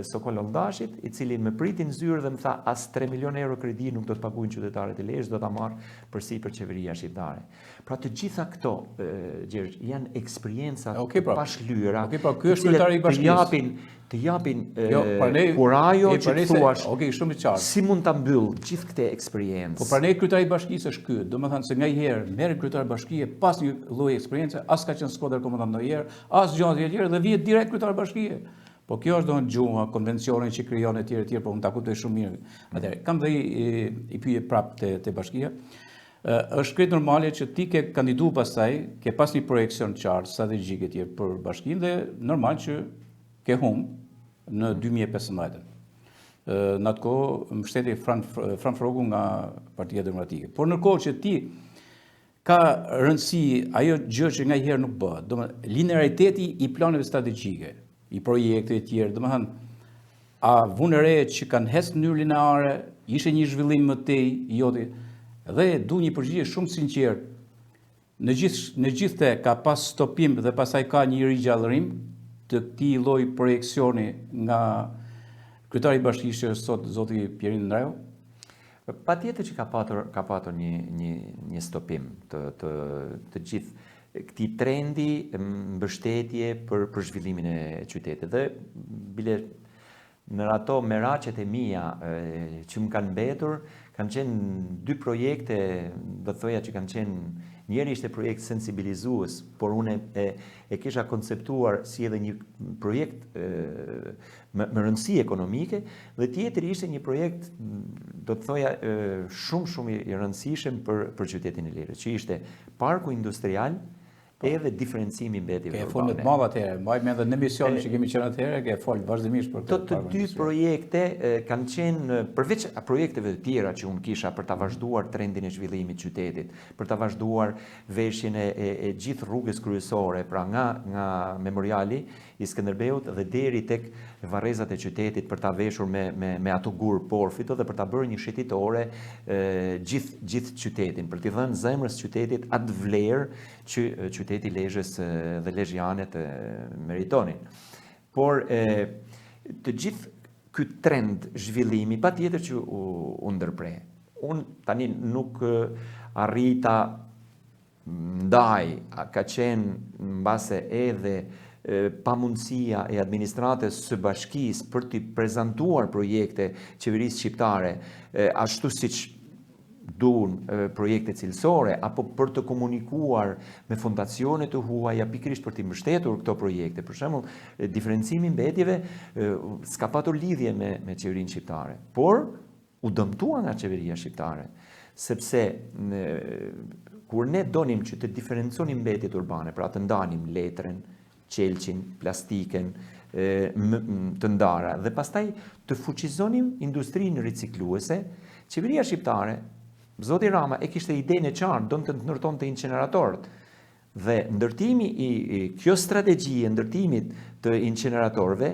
Sokol Oldashit, i cili më priti në zyrë dhe më tha as 3 milion euro kredi nuk do të paguajnë qytetarët e Lezhës, do ta marrë për qeveria shqiptare. Pra të gjitha këto, Gjergj, janë eksperienca pashlyera, ky është kryetari i bashkisë. të japin kurajo që të thuash, shumë i qartë. si mund ta mbyll gjithë këtë eksperiencë. Po pranoj kryetari i bashkisë është ky, domethënë se nganjëherë merr kryetari i bashkie pas një lloji eksperiencë, as ka qenë skuadër komandant ndonjëherë, as gjë tjetër dhe vihet direkt kryetari i bashkie. Po kjo është domethënë gjuma, konvencioni që krijon etj, po unë ta kuptoj shumë mirë. Atëherë, kam dhe i pyetje prapë te bashkia. Është krejt normale që ti ke kandidu pastaj, ke pas një projekcion qartë, strategjik etj për bashkinë dhe normal që ke humbë në 2015. Në atë kohë mbështeti Frank Frogu nga Partia Demokratike. Por ndërkohë që ti ka rëndësi ajo gjë që nganjëherë nuk bëhet, domethënë lineariteti i planeve strategjike, i projekteve të tjerë, domethënë a vunëre që kanë hes në mënyrë lineare, ishte një zhvillim më tej joti dhe du një përgjigje shumë sinqert. Në gjithë ka pas stopim dhe pastaj ka një rigjallërim të këtij lloji projekcioni nga kryetari i bashkisë sot zoti Pierin Ndraju? Patjetër që ka patur një stopim të gjithë këtij trendi mbështetje për zhvillimin e qytetit. Dhe bile në ato meraqet e mia që më kanë mbetur, kanë qenë 2 projekte, do të thoja që kanë qenë. Njëri ishte projekt sensibilizues, por unë e kisha konceptuar si edhe një projekt me rëndësi ekonomike, dhe tjetri ishte një projekt, do të thoja, shumë i rëndësishëm për qytetin e Lirës, që ishte parku industrial edhe diferencimi mbetjeve urbane. Ke folë të madh atëherë, mbajmë edhe në emisionin që kemi qenë atëherë, ke folë vazhdimisht për këtë. Të 2 projekte kanë qenë, përveç projekteve të tjera që unë kisha për ta vazhduar trendin e zhvillimit të qytetit, për ta vazhduar veshjen e gjithë rrugës kryesore, pra nga Memoriali i Skënderbeut dhe deri tek varrezat e qytetit, për ta veshur me ato gur porfito dhe për ta bërë një shititore gjithë qytetin, për t'i dhënë zemrës qytetit atë vlerë që qyteti Lezhës dhe lezhjanët meritonin. Por të gjithë ky trend zhvillimi patjetër që u ndërprej. Unë tani nuk arrita ndaj, ka qenë mbase edhe pamundësia e administratës së bashkisë për t'i prezantuar projekte qeverisë shqiptare ashtu siç duan projekte cilësore, apo për të komunikuar me fondacione të huaja pikërisht për t'i mbështetur këto projekte. Për shembull, diferencimi i mbetjeve s'ka patur lidhje me qeverinë shqiptare, por u dëmtua nga qeveria shqiptare, sepse kur ne donim që të diferenconim mbetjet urbane, pra të ndanim letrën, qelçin, plastiken, të ndara, dhe pastaj të fuqizonim industrinë ricikluese, qeveria shqiptare, zoti Rama e kishte idenë e qartë, donte të ndërtonte incineratorët. Dhe ndërtimi kjo strategji e ndërtimit të incineratorëve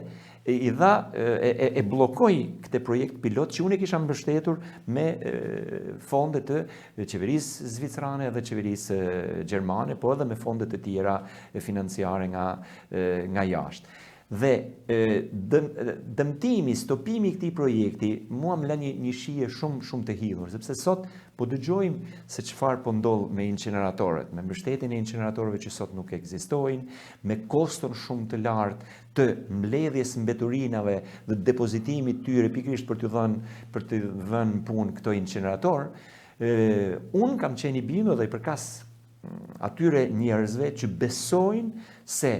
i dha e bllokoi këtë projekt pilot që unë e kisha mbështetur me fonde të qeverisë zvicrane dhe qeverisë gjermane, po edhe me fonde të tjera financiare nga jashtë. Dhe dëmtimi, stopimi i këtij projekti mua më lë një shije shumë të hidhur, sepse sot po dëgjojmë se çfarë po ndodh me incineratorët, me mbështetjen e incineratorëve që sot nuk ekzistojnë, me koston shumë të lartë të mbledhjes mbeturinave dhe depozitimit tyre pikërisht për të dhënë punë këto incinerator. Unë kam qenë i bindur dhe i përkas atyre njerëzve që besojnë se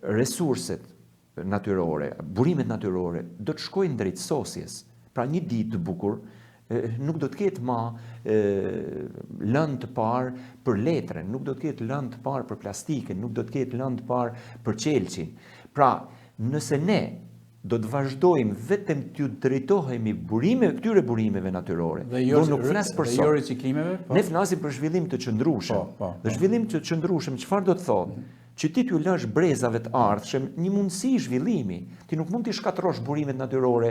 resurset natyrore, burimet natyrore, do të shkojnë drejt sosjes. Pra një ditë të bukur nuk do të ketë ma lëndë të parë për letrën, nuk do të ketë lëndë të parë për plastiken, nuk do të ketë lëndë të parë për qelçin. Pra, nëse ne do të vazhdojmë vetëm t'ju drejtohemi këtyre burimeve natyrore, do nuk flas për sot. Dhe jo riciklimeve? Ne flasim për zhvillim të qëndrueshëm. Dhe zhvillim të qëndrueshëm, çfarë do të thotë? Që ti t'ju lësh brezave të ardhshëm një mundësi zhvillimi. Ti nuk mund t'i shkatrosh burimet natyrore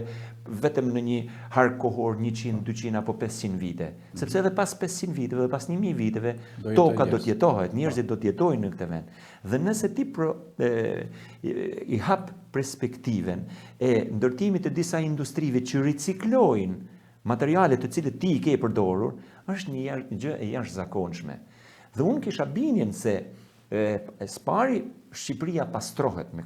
vetëm në një hark kohor 100, 200 apo 500 vite. Sepse edhe pas 500 viteve dhe pas 1000 viteve, toka do t'jetohet, njerëzit do t'jetojnë në këtë vend. Dhe nëse ti i hap perspektiven e ndërtimit të disa industrive që riciklojnë materialet të cilët ti i ke përdorur, është një gjë e jashtëzakonshme. Dhe unë kisha binjen se Spari, Shqipëria pastrohet me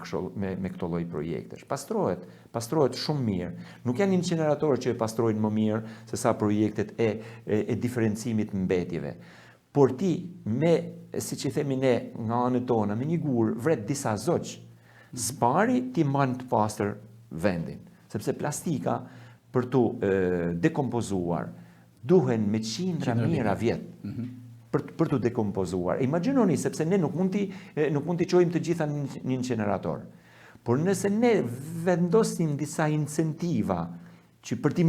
këto lloj projektesh. Pastrohet shumë mirë. Nuk janë incineratorë që e pastrojnë më mirë se sa projektet e diferencimit mbetjeve. Por ti, siç i themi ne nga anët tona, me një gur vret disa zoq, Spari ti mban të pastër vendin. Sepse plastika për tu dekompozuar duhen me qindra mijëra vjet. Për të dekompozuar. Imagjinoni, sepse ne nuk mund t'i çojmë të gjitha në një incinerator. Por nëse ne vendosim disa incentiva që për ta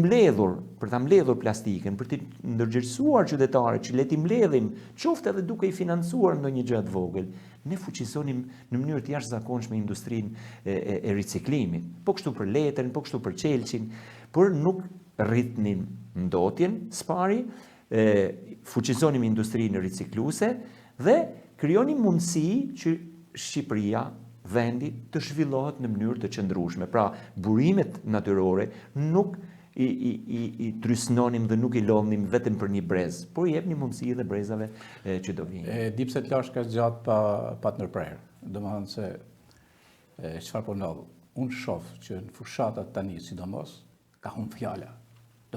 mbledhur plastikën, për t'i ndërgjerësuar qytetarët që le t'i mbledhim, qoftë edhe duke i financuar ndonjë gjë të vogël, ne fuqisonim në mënyrë të jashtëzakonshme industrinë e riciklimit. Po kështu për letrën, po kështu për qelçin, por nuk rritnin ndotjen Spari, fuqizonim industrinë ricikluese dhe krijonim mundësi që Shqipëria, vendi, të zhvillohet në mënyrë të qëndrueshme. Pra, burimet natyrore nuk i trysnonim dhe nuk i lodhnim vetëm për një brez, por i jepnim mundësi edhe brezave që do vinë. Di pse të lash kaq gjatë pa të ndërprerë. Domethënë se çfarë po ndodh? Unë shoh që në fushatat tani, sidomos, ka humbur fjala.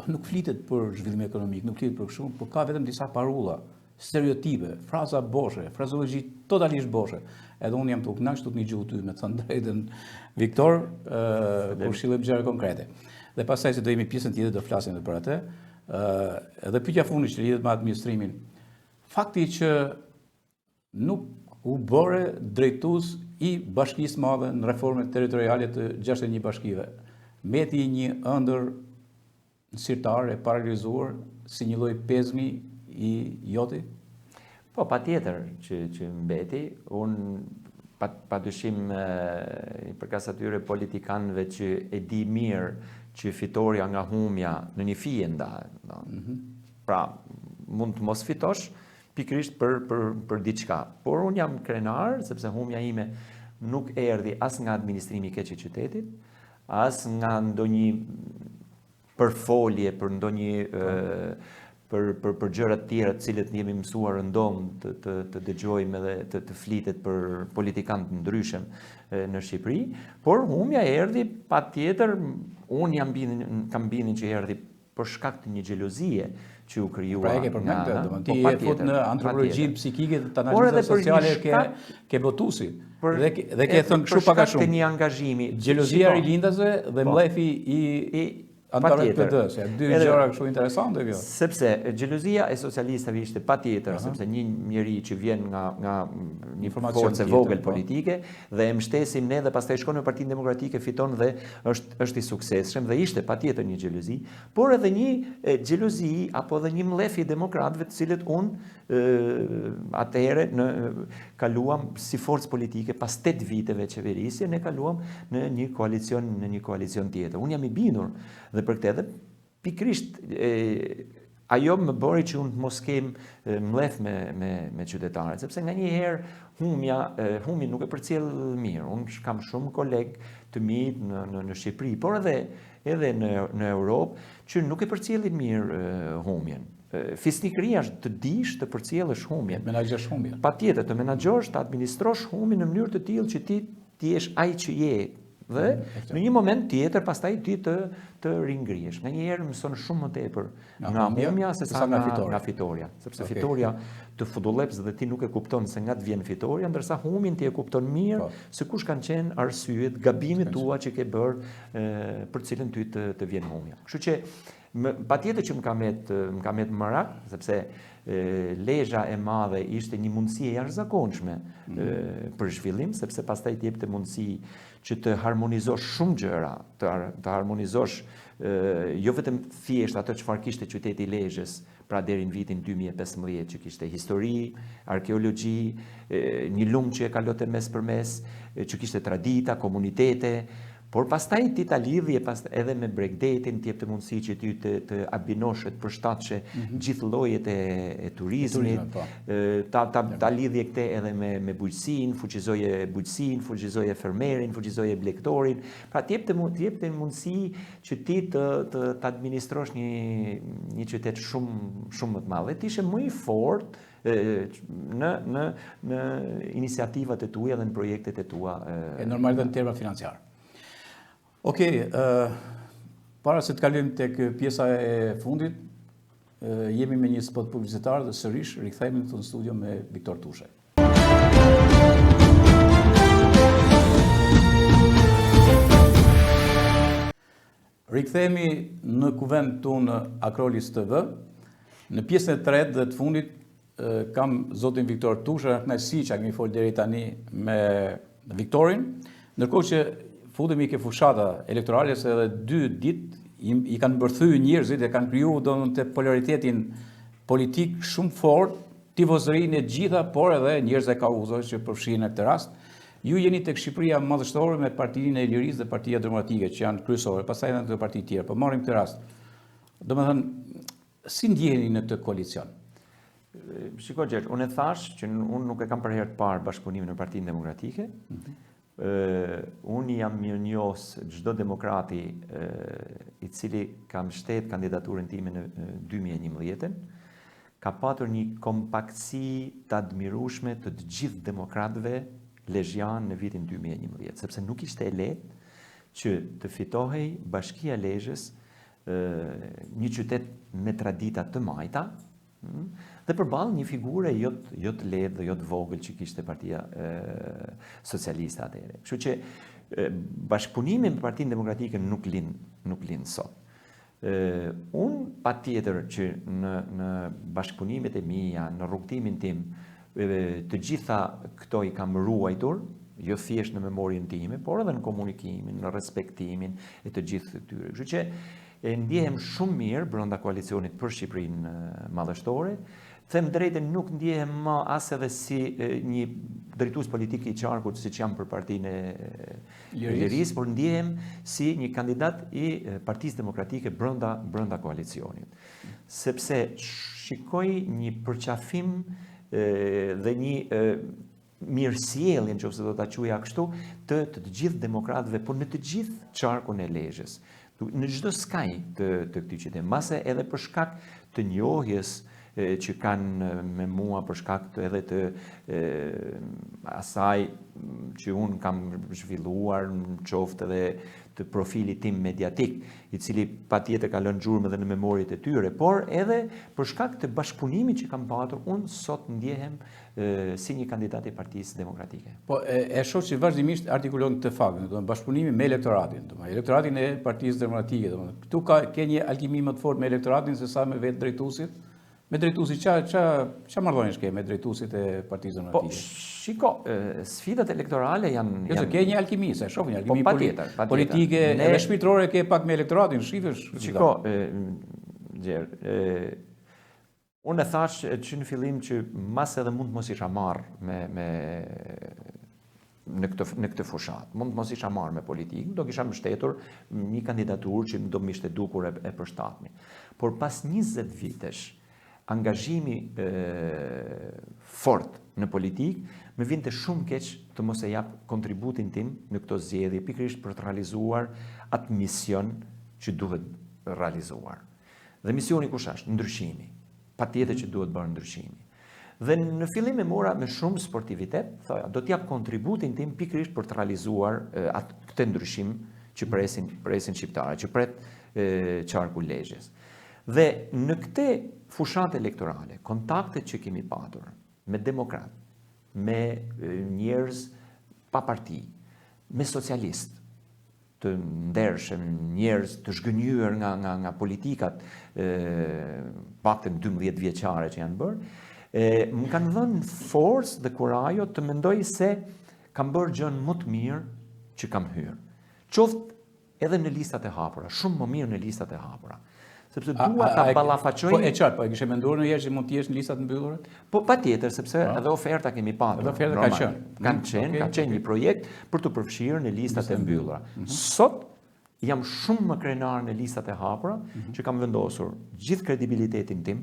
Nuk flitet për zhvillim ekonomik, nuk flitet për kështu, por ka vetëm disa parulla, stereotipe, fraza boshe, frazologji totalisht boshe. Edhe unë jam të kënaqur të një gjuhë ty me thënë drejtën, Viktor, kur shillim gjëra konkrete. Dhe pastaj se do jemi pjesën tjetër do flasim edhe për atë. Edhe pyetja fundit që lidhet me administrimin. Fakti që nuk u bëre drejtues i Bashkisë Madhe në reformën territoriale të 61 bashkive. Mbeti një ëndër sirtar e paralizuar si një lloj pezmi i joti? Po, patjetër që mbeti. Unë padyshim i përkas atyre politikanëve që e di mirë që fitoria nga humja në një fije ndahet. Pra, mund të mos fitosh pikërisht për diçka. Por unë jam krenar sepse humja ime nuk erdhi as nga administrimi i keq i qytetit, as nga ndonjë për folje, për ndonjë për gjëra të tjera të cilët jemi mësuar rëndom të dëgjojmë edhe të flitet për politikanë të ndryshëm në Shqipëri, por humja erdhi patjetër, unë kam bindjen që erdhi për shkak të një xhelozie që u krijuar. Pra e ke përmendur, ti e fut në antropologjinë psikike të analizës sociale ke botusi. Dhe ke thënë kështu pak a shumë. Për shkak të një angazhimi. Xhelozia rilindase dhe mlefi i antarët PD-s, dy gjëra kështu interesante kjo. Sepse xhelozia e socialistëve ishte patjetër, sepse një njerëz që vjen nga një forcë vogël politike dhe e mbështesim ne dhe pastaj shkon në Partinë Demokratike, fiton dhe është i suksesshëm dhe ishte patjetër një xhelozi, por edhe një xhelozi apo edhe një mlef i demokratëve të cilët atëherë kaluam si forcë politike pas 8 viteve qeverisje, ne kaluam në një koalicion tjetër. Unë jam i bindur dhe për këtë edhe pikrisht ajo më bëri që unë mos kem mlef me qytetarët, sepse nga një herë humi nuk e përcjell mirë. Unë kam shumë kolegë të mi në Shqipëri, por edhe në Europë që nuk e përcjellin mirë humjen. Fisnikëria është të dish të përcjellësh humjen. Menaxhosh humjen. Patjetër, të menaxhosh, të administrosh humjen në mënyrë të tillë që ti jesh ai që je. Dhe në një moment tjetër pastaj ti të ringrihesh. Nganjëherë mëson shumë më tepër nga humja se sa nga fitoria, sepse fitoria të fudulleps dhe ti nuk e kupton se nga të vjen fitoria, ndërsa humin ti e kupton mirë se kush kanë qenë arsyet, gabimet tua që ke bërë për cilën ty të vjen humja. Kështu që patjetër që më ka met merak, sepse lezha e madhe ishte një mundësi e jashtëzakonshme për zhvillim, sepse pastaj të jepte mundësi që të harmonizosh shumë gjëra, të harmonizosh jo vetëm thjesht ato çfarë kishte qyteti i Lezhës, pra deri në vitin 2015 që kishte histori, arkeologji, një lumë që e kalonte mes për mes, që kishte tradita, komunitete. Por pastaj ti ta lidhje edhe me Bregdetin, ti jep të mundësi që ty të abinosh, të përshtatëshe gjithë llojet e turizmit, ta lidhje këte edhe me bujqësinë, fuqizoje fermerin, fuqizoje blektorin. Pra ti jep të mundësi që ti të administrosh një qytet shumë më të madh. Ti ishe më i fortë në iniciativat e tuaja dhe në projektet e tua. E normal dhe në terma financiar. Okej, para se të kalim tek pjesa e fundit, jemi me një spot publicitar dhe sërish rikthehemi në studio me Viktor Tushe. Rikthehemi në kuvent tonë Akrolis TV. Në pjesën e tretë dhe të fundit kam zotin Viktor Tushe, kënaqësi që kemi folë deri tani me Viktorin, ndërkohë që futemi ke fushata elektorale se edhe 2 ditë i kanë bërthyer njerëzit e kanë krijuar domosdoshmë polaritetin politik shumë fort, tifozërinë e gjitha, por edhe njerëz e kauzës që përfshihen në këtë rast. Ju jeni tek Shqipëria madhështore me Partinë e Lirisë dhe Partia Demokratike që janë kryesore, pastaj edhe të parti tjera. Po marrim këtë rast. Domethënë, si ndjeni në këtë koalicion? Shiko Gjergj, unë e thash që unë nuk e kam për herë të parë bashkëpunimin në Partinë Demokratike. Unë jam mirënjohës çdo demokrati i cili ka mbështetur kandidaturën time në 2011-ën, ka patur një kompaktësi të admirueshme të gjithë demokratëve lezhjan në vitin 2011, sepse nuk ishte e lehtë që të fitohej Bashkia e Lezhës, një qytet me tradita të majta, dhe përballë një figure jo të lehtë dhe jo të vogël që kishte Partia Socialiste atëherë. Kështu që bashkëpunimi me Partinë Demokratike nuk lind sot. Unë patjetër që në bashkëpunimet e mia, në rrugtimin tim, të gjitha këto i kam ruajtur, jo thjesht në memorien time, por edhe në komunikimin, në respektimin e të gjithë këtyre. Kështu që e ndjehem shumë mirë brenda koalicionit për Shqipërinë madhështore. Them drejtën, nuk ndjehem më as edhe si një drejtues politik i qarkut siç jam për Partinë e Lirisë, por ndjehem si një kandidat i Partisë Demokratike brenda koalicionit. Sepse shikoj një përqafim dhe një mirësjellje, nëse do ta quaja kështu, të gjithë demokratëve, por në të gjithë qarkun e Lezhës, në çdo skaj të këtij qyteti, mbase edhe për shkak të njohjes që kanë me mua, për shkak edhe të asaj që unë kam zhvilluar në qoftë edhe të profilit tim mediatik, i cili patjetër ka lënë gjurmë edhe në memoriet e tyre, por edhe për shkak të bashkëpunimit që kam patur, unë sot ndjehem si një kandidat i Partisë Demokratike. Po e shoh që vazhdimisht artikulon këtë fakt, domethënë bashkëpunimi me elektoratin, domethënë elektoratin e Partisë Demokratike, domethënë këtu ka një alkimi më të fortë me elektoratin se sa me vetë drejtuesit. Me drejtuesit, ç'a marrëdhënies ke me drejtuesit e Partisë Demokratike? Po, shiko, sfidat elektorale janë... Jo, se ke një alkimi, se shoh një alkimi politike edhe shpirtërore ke pak me elektoratin, shifesh? Shiko, Gjergj, unë e thash që në fillim që mas edhe mund të mos isha marrë në këtë fushat. Mund të mos isha marrë me politikë, do kisha mbështetur një kandidaturë që do më ishte dukur e përshtatshme. Por pas 20 vitesh, angazhimi fort në politik, më vinte shumë keq të mos e jap kontributin tim në këto zgjedhje, pikërisht për të realizuar atë mision që duhet realizuar. Dhe misioni kush është? Ndryshimi. Patjetër që duhet bërë ndryshimi. Dhe në fillim e mora me shumë sportivitet, thoja, do t'jap kontributin tim pikërisht për të realizuar këtë ndryshim që presin shqiptarët, që pret qarku Lezhës. Dhe në këte fushat elektorale, kontaktet që kemi patur me demokrat, me njerëz pa parti, me socialist, të ndershëm, njerëz të zhgënjur nga politikat paktën 12 vjeçare që janë bërë, më kanë dhënë forcë dhe kurajo të mendoj se kam bërë gjën më të mirë që kam hyrë. Qoftë edhe në listat e hapura, shumë më mirë në listat e hapura. Sepse dua ta ballafaqoj. Po e qartë, po e kishe menduar ndonjëherë që mund të jesh në listat mbyllura? Po patjetër, sepse edhe oferta kemi patur. Edhe oferta ka qenë një projekt për të përfshirë në listat e mbyllura. Sot jam shumë më krenar në listat e hapura, që kam vendosur gjithë kredibilitetin tim,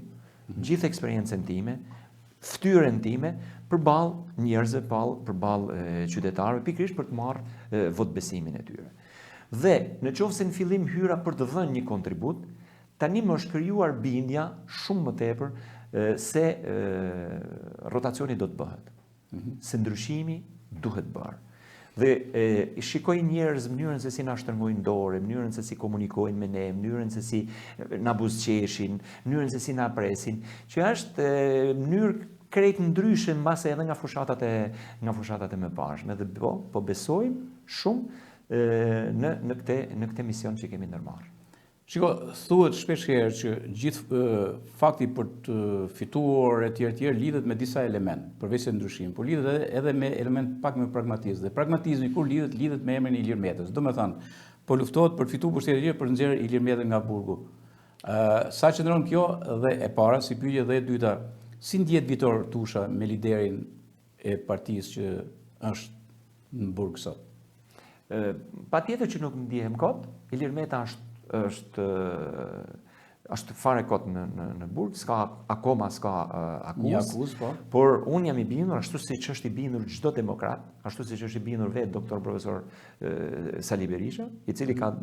gjithë eksperiencën time, ftyrën time përballë njerëzve, përballë qytetarëve, pikërisht për të marrë votbesimin e tyre. Dhe në qoftë se në fillim hyra për të dhënë një kontribut, tani më është krijuar bindja shumë më tepër se rotacioni do të bëhet, se ndryshimi duhet bërë. Dhe shikoj njerëz mënyrën se si na shtrëngojnë dorë, mënyrën se si komunikojnë me ne, mënyrën se si na buzëqeshin, mënyrën se si na presin, që është mënyrë krejt ndryshe mbase edhe nga fushatat e mëparshme. Dhe po besojmë shumë në këtë mision që kemi ndërmarrë. Shiko, thuhet shpesh herë që gjithë fakti për të fituar e tjerë lidhet me disa element, përveç se ndryshim, por lidhet edhe me element pak më pragmatizëm. Dhe pragmatizmi kur lidhet me emrin Ilir Metës. Do me thënë, po luftohet për fitu pushtetin për nxjerrë Ilir Metën nga burgu. Sa qëndron kjo dhe e para, si pyetje dhe e dyta, si ndjet Vitor Tusha me liderin e partisë që është në burg sot? Patjetër që nuk ndihem kot, Ilir Meta është fare kot në burg, akoma s'ka akuz, por unë jam i bindur, ashtu si që është i bindur çdo demokrat, ashtu si që është i bindur vetë doktor profesor Sali Berisha, i cili ka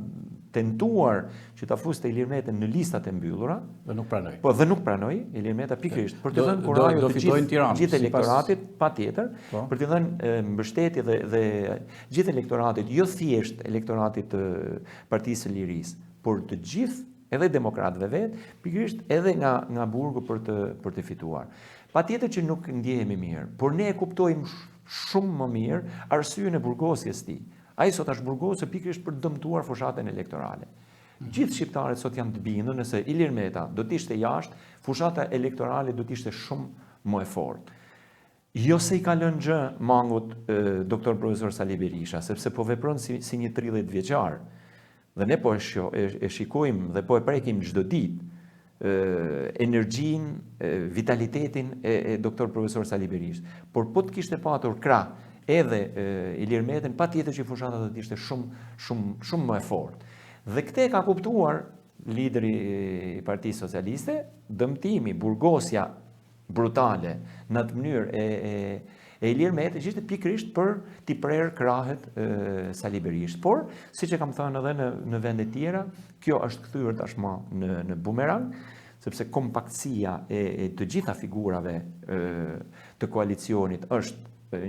tentuar që ta fuste Ilir Metën në listat e mbyllura, dhe nuk pranoi. Po dhe nuk pranoi, Ilir Meta pikërisht për të dhënë kurajë të gjithë elektoratit, patjetër, për të dhënë mbështetje dhe gjithë elektoratit, jo thjesht elektoratit të Partisë së Lirisë, por të gjithë edhe demokratëve vetë, pikërisht edhe nga burgu për të fituar. Patjetër që nuk ndjehemi mirë, por ne e kuptojmë shumë më mirë arsyeën e burgosjes tij. Ai sot është burgosur pikërisht për të dëmtuar fushatën elektorale. Gjithë shqiptarët sot janë të bindur nëse Ilir Meta do të ishte jashtë, fushata elektorale do të ishte shumë më e fortë. Jo se i ka lënë gjë mangut doktor profesor Sali Berisha, sepse po vepron si një 30 vjeçar. Dhe ne po e shikojmë dhe po e prekim çdo ditë energjinë, vitalitetin e doktor profesor Sali Berisha. Por po të kishte patur krah edhe Ilir Metën, patjetër që fushata do të ishte shumë më e fortë. Dhe këtë e ka kuptuar lideri i Partisë Socialiste, dëmtimi, burgosja brutale në atë mënyrë e Ilir Metës ishte pikërisht për t'i prerë krahet Sali Berisha. Por, siç e kam thënë edhe në vende tjera, kjo është kthyer tashmë në bumerang, sepse kompaktësia e të gjitha figurave të koalicionit është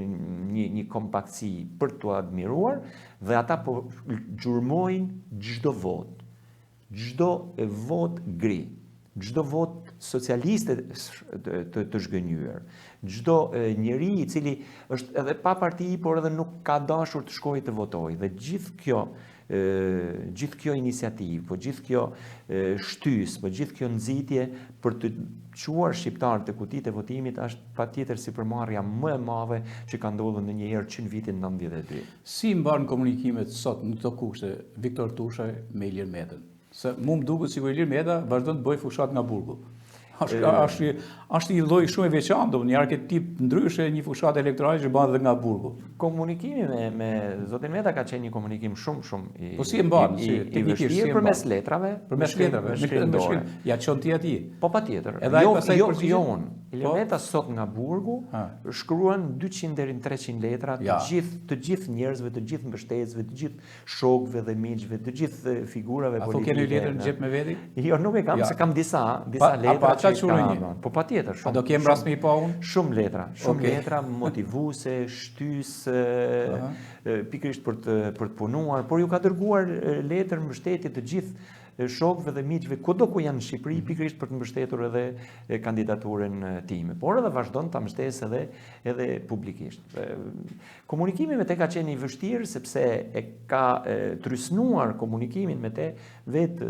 një kompaktësi për t'u admiruar dhe ata po gjurmojnë çdo vot, çdo vot gri, çdo vot socialiste të zhgënjur, çdo njeri i cili është edhe pa parti, por edhe nuk ka dashur të shkojë të votojë. Dhe gjithë kjo iniciativë, po gjithë kjo shtys, po gjithë kjo nxitje për të çuar shqiptarët të kutitë e votimit është patjetër sipërmarrja më e madhe që ka ndodhur ndonjëherë që në vitin 92. Si mban komunikimet sot në këto kushte Viktor Tusha me Ilir Metën? Se mu më duket sikur Ilir Meta vazhdon të bëjë fushat nga burgu. Është një lloj shumë i veçantë, një arketip ndryshe, një fushat elektorale që bëhet edhe nga burgu. Komunikimi me zotin Meta ka qenë një komunikim shumë po si e mban, i vështirë përmes letrave, ja çon ti atij. Po patjetër. Edhe ai pastaj jo unë. Ilir Meta sot nga burgu shkruan 200 deri në 300 letra të gjithë njerëzve, të gjithë mbështetësve, të gjithë shokëve dhe miqve, të gjithë figurave politike. A keni letër në xhep me veti? Jo, nuk e kam, se kam disa letra që kam. Po patjetër, shumë. A do kem rast me i pa unë? Shumë letra motivuese, shtyse, pikërisht për të punuar, por ju ka dërguar letër mbështetje të gjithë shokëve dhe miqve kudo ku janë në Shqipëri, pikërisht për të mbështetur edhe kandidaturën time, por edhe vazhdon ta mbështesë edhe publikisht. Komunikimi me te ka qenë i vështirë sepse e ka trysnuar komunikimin me te vetë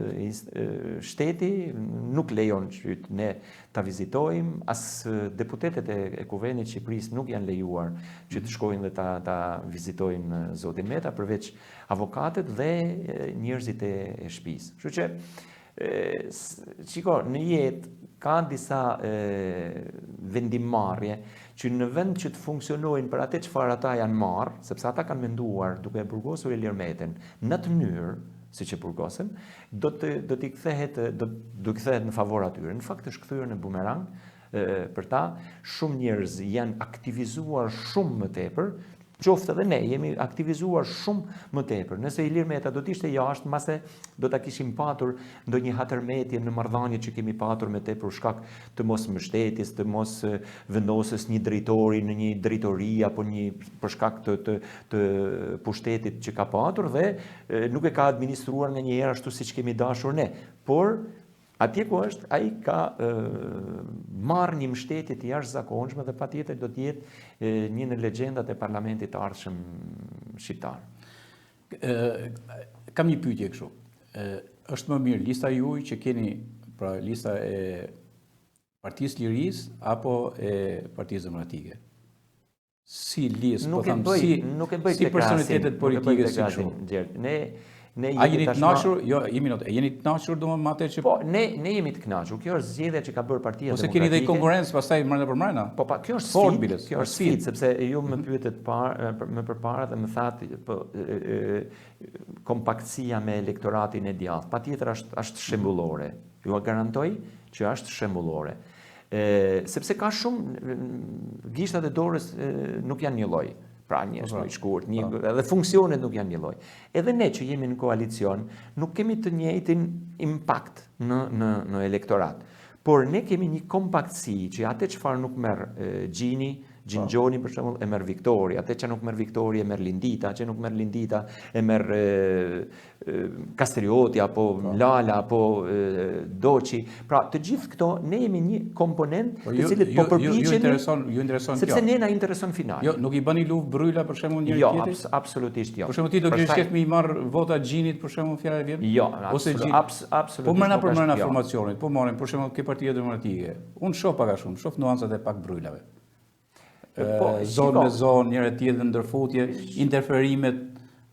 shteti, nuk lejon që ne ta vizitojmë, as deputetet e Kuvendit Shqipërisë nuk janë lejuar që të shkojnë dhe ta vizitojnë zotin Meta, përveç avokatët dhe njerëzit e shtëpisë. Kështu që shiko, në jetë ka disa vendimmarrje që në vend që të funksionojnë për atë çfarë ata janë marrë, sepse ata kanë menduar duke e burgosur Ilir Metën në të mënyrë siç e burgosën, do t'i kthehet në favor atyre. Në fakt është kthyer në bumerang për ta. Shumë njerëz janë aktivizuar shumë më tepër, qoftë edhe ne, jemi aktivizuar shumë më tepër. Nëse Ilir Meta do të ishte jashtë, mbase do ta kishim patur ndonjë hatërmetje në marrëdhënie që kemi patur me te për shkak të mos mbështetjes, të mos vendosjes një drejtori në një drejtori apo për shkak të pushtetit që ka patur dhe nuk e ka administruar nganjëherë ashtu siç kemi dashur ne. Por atje ku është, ai ka marrë një mbështetje të jashtëzakonshme dhe patjetër do të jetë një në legjendat e parlamentit të ardhshëm shqiptar. Kam një pyetje kështu. Është më mirë lista juaj që keni, pra lista e Partisë Lirisë apo e Partisë Demokratike? Si listë, po them, si personalitetet politike si kështu? A jeni të kënaqur? Jo, jeni të kënaqur domosdoshmë atë që po ne jemi të kënaqur. Kjo është zgjedhja që ka bërë Partia Demokratike. Ose keni dhe konkurrencë pastaj mbrana për mbrana? Po kjo është sfidë, kjo është sfidë sepse ju më pyetet më përpara dhe më thatë po kompaktësia me elektoratin e djathtë. Patjetër është shembullore. Ju garantoj që është shembullore. Sepse ka shumë gishtat e dorës nuk janë një lloj. Pra një është i shkurt, edhe funksionet nuk janë një lloj. Edhe ne që jemi në koalicion, nuk kemi të njëjtin impakt në elektorat. Por ne kemi një kompaktësi që atë çfarë nuk merr Gjingjoni për shembull e merr Viktori, atë që nuk merr Viktori e merr Lindita, që nuk merr Lindita e merr Kastrioti apo Lala apo Doçi. Pra të gjithë këto ne jemi një komponent të cilët po përpiqemi. Ju intereson sepse ne na intereson finali. Jo, nuk i bëni luftë bryla për shembull njëri tjetrit? Jo, absolutisht jo. Për shembull ti do të kesh me i marr vota Gjinit për shembull fjala e vjen? Jo, ose absolutisht. Po mërna formacionit, po marrim për shembull ke Partia Demokratike. Unë shoh pak a shumë, shoh nuancat e pak brylave. Zonë me zonë, njëre tjetër ndërfutje, interferimet.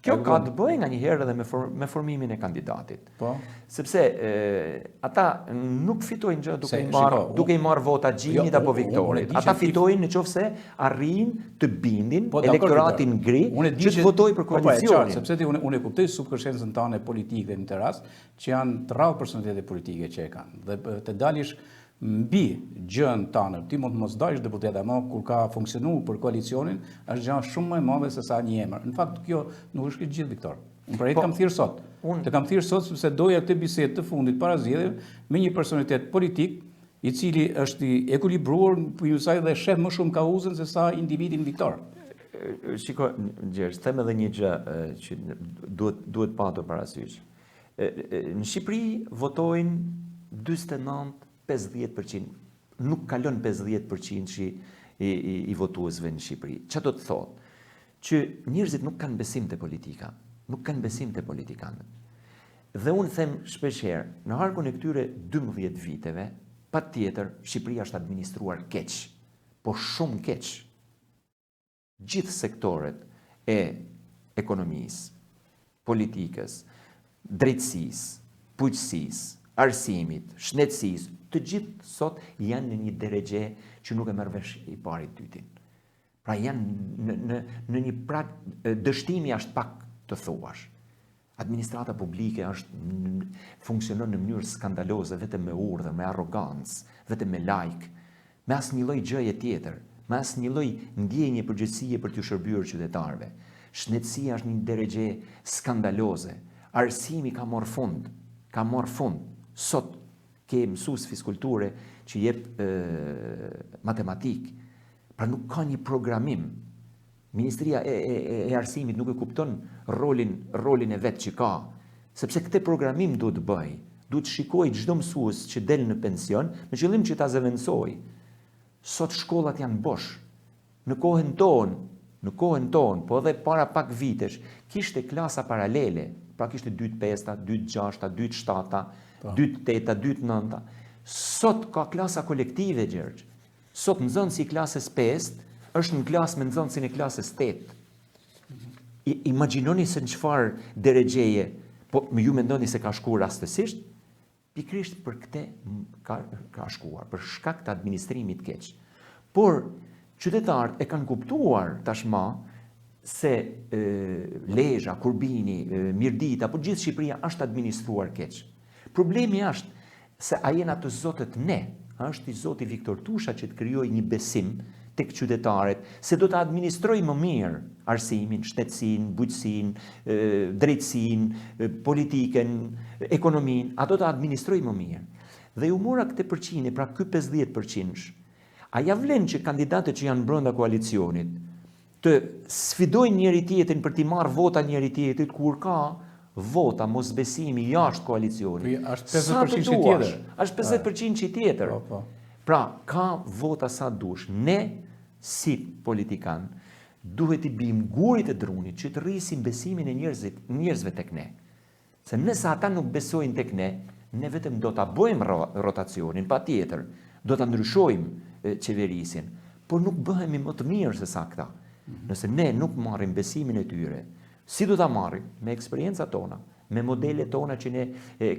Kjo ka të bëjë nganjëherë edhe me formimin e kandidatit. Sepse ata nuk fitojnë gjë duke i marrë vota Gjinit apo Viktorit. Ata fitojnë nëse arrijnë të bindin elektoratin gri që të votojë për koalicionin. Sepse unë e kuptoj subkonsciencën tënde politike në të rast që janë të rrallë personalitete politike që e kanë. Dhe të dalish mbi gjën tënde, ti mund të mos dajsh deputet, ama kur ka funksionuar për koalicionin, është gjë shumë më e madhe se sa një emër. Në fakt kjo nuk është këtë gjithë Viktor. Unë pra kam thirrë sot. Të kam thirrë sot sepse doja këtë bisedë të fundit para zgjedhjeve me një personalitet politik i cili është i ekuilibruar për saj dhe sheh më shumë kauzën se sa individin Viktor. Shiko, Gjergj, them edhe një gjë që duhet patur parasysh. Në Shqipëri votojnë 49-50%, nuk kalon 50% që i votuesve në Shqipëri. Çfarë do të thotë? Që njerëzit nuk kanë besim te politika, nuk kanë besim te politikanët. Dhe unë them shpeshherë, në harkun e këtyre 12 viteve, patjetër Shqipëria është administruar keq, po shumë keq. Gjithë sektoret e ekonomisë, politikës, drejtësisë, bujqësisë, arsimit, shëndetësisë, të gjithë sot janë në një drejgje që nuk e merr vesh i pari dytin. Pra janë në një prag dështimi është pak të thuash. Administrata publike funksionon në mënyrë skandaloze, vetëm me urdhër, me arrogancë, vetëm me like, me asnjë lloj gjëje tjetër, me asnjë lloj ndjenje përgjegjësie për t'u shërbyer qytetarëve. Shëndetësia është një drejgje skandaloze. Arsimi ka marrë fund. Sot ke mësues fiskulture që jep matematik. Pra nuk ka një programim. Ministria e Arsimit nuk e kupton rolin e vet që ka, sepse këtë programim duhet të bëj. Duhet shikoj çdo mësues që del në pension me qëllim që ta zëvendësoj. Sot shkollat janë bosh. Në kohën tonë, po edhe para pak vitesh, kishte klasa paralele. Pra kishte 2-5, 2-6, 2-7, 2-8, 2-9. Sot ka klasa kolektive, Gjergj. Sot nxënësi i klasës 5 është në klasë me nxënësin e klasës 8. Imagjinoni se në çfarë drejgjeje, po ju mendoni se ka shkuar rastësisht? Pikërisht për këtë ka shkuar, për shkak të administrimit keq. Por qytetarët e kanë kuptuar tashmë se Lezhë, Kurbini, Mirdita, por gjithë Shqipëria është administruar keq. Problemi është se a jena të zotët ne, është i zoti Viktor Tusha që të krijojë një besim tek qytetarët, se do të administroj më mirë arsimin, shtetësinë, bujqësinë, drejtësinë, politikën, ekonominë, ato të administroj më mirë. Dhe ju mora këtë përqindje, pra ky 50%, a ja vlen që kandidatët që janë brenda koalicionit të sfidojnë njëri tjetrin për t'i marrë vota njëri tjetrit kur ka vota mosbesimi jashtë koalicionit. Është 50% që tjetër. Është 50% që tjetër. Pra, ka vota sa dush. Ne, si politikan, duhet i bim gurit e drunit që të rrisim besimin e njerëzve tek ne. Se nëse ata nuk besojnë tek ne, ne vetëm do ta bëjmë rotacionin, pa tjetër, do ta ndryshojmë qeverisin, por nuk bëhemi më të mirë se sa këta. Nëse ne nuk marrim besimin e tyre, si do ta marrim? Me eksperiencat tona, me modelet tona që ne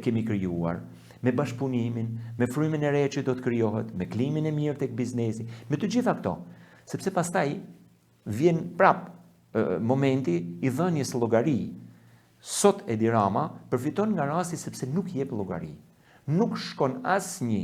kemi krijuar, me bashkëpunimin, me frymin e re që do të krijohet, me klimin e mirë tek biznesi, me të gjitha këto. Sepse pastaj vjen prap momenti i dhënies llogari. Sot Edi Rama përfiton nga rasti sepse nuk jep llogari. Nuk shkon asnjë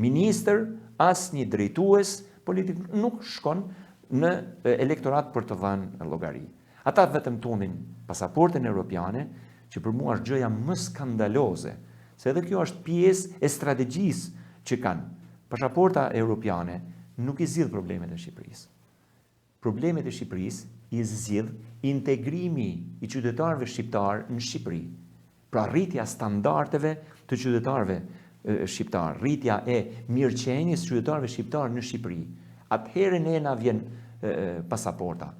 ministër, asnjë drejtues politik, nuk shkon në elektorat për të dhënë llogari. Ata vetëm tonin pasaportën europiane, që për mua është gjëja më skandaloze, se edhe kjo është pjesë e strategjisë që kanë. Pasaporta europiane nuk i zgjidh problemet e Shqipërisë. Problemet e Shqipërisë i zgjidh integrimi i qytetarëve shqiptar në Shqipëri. Pra rritja standardeve të qytetarëve shqiptar, rritja e mirëqenies së qytetarëve shqiptar në Shqipëri. Atëherë ne na vjen pasaporta.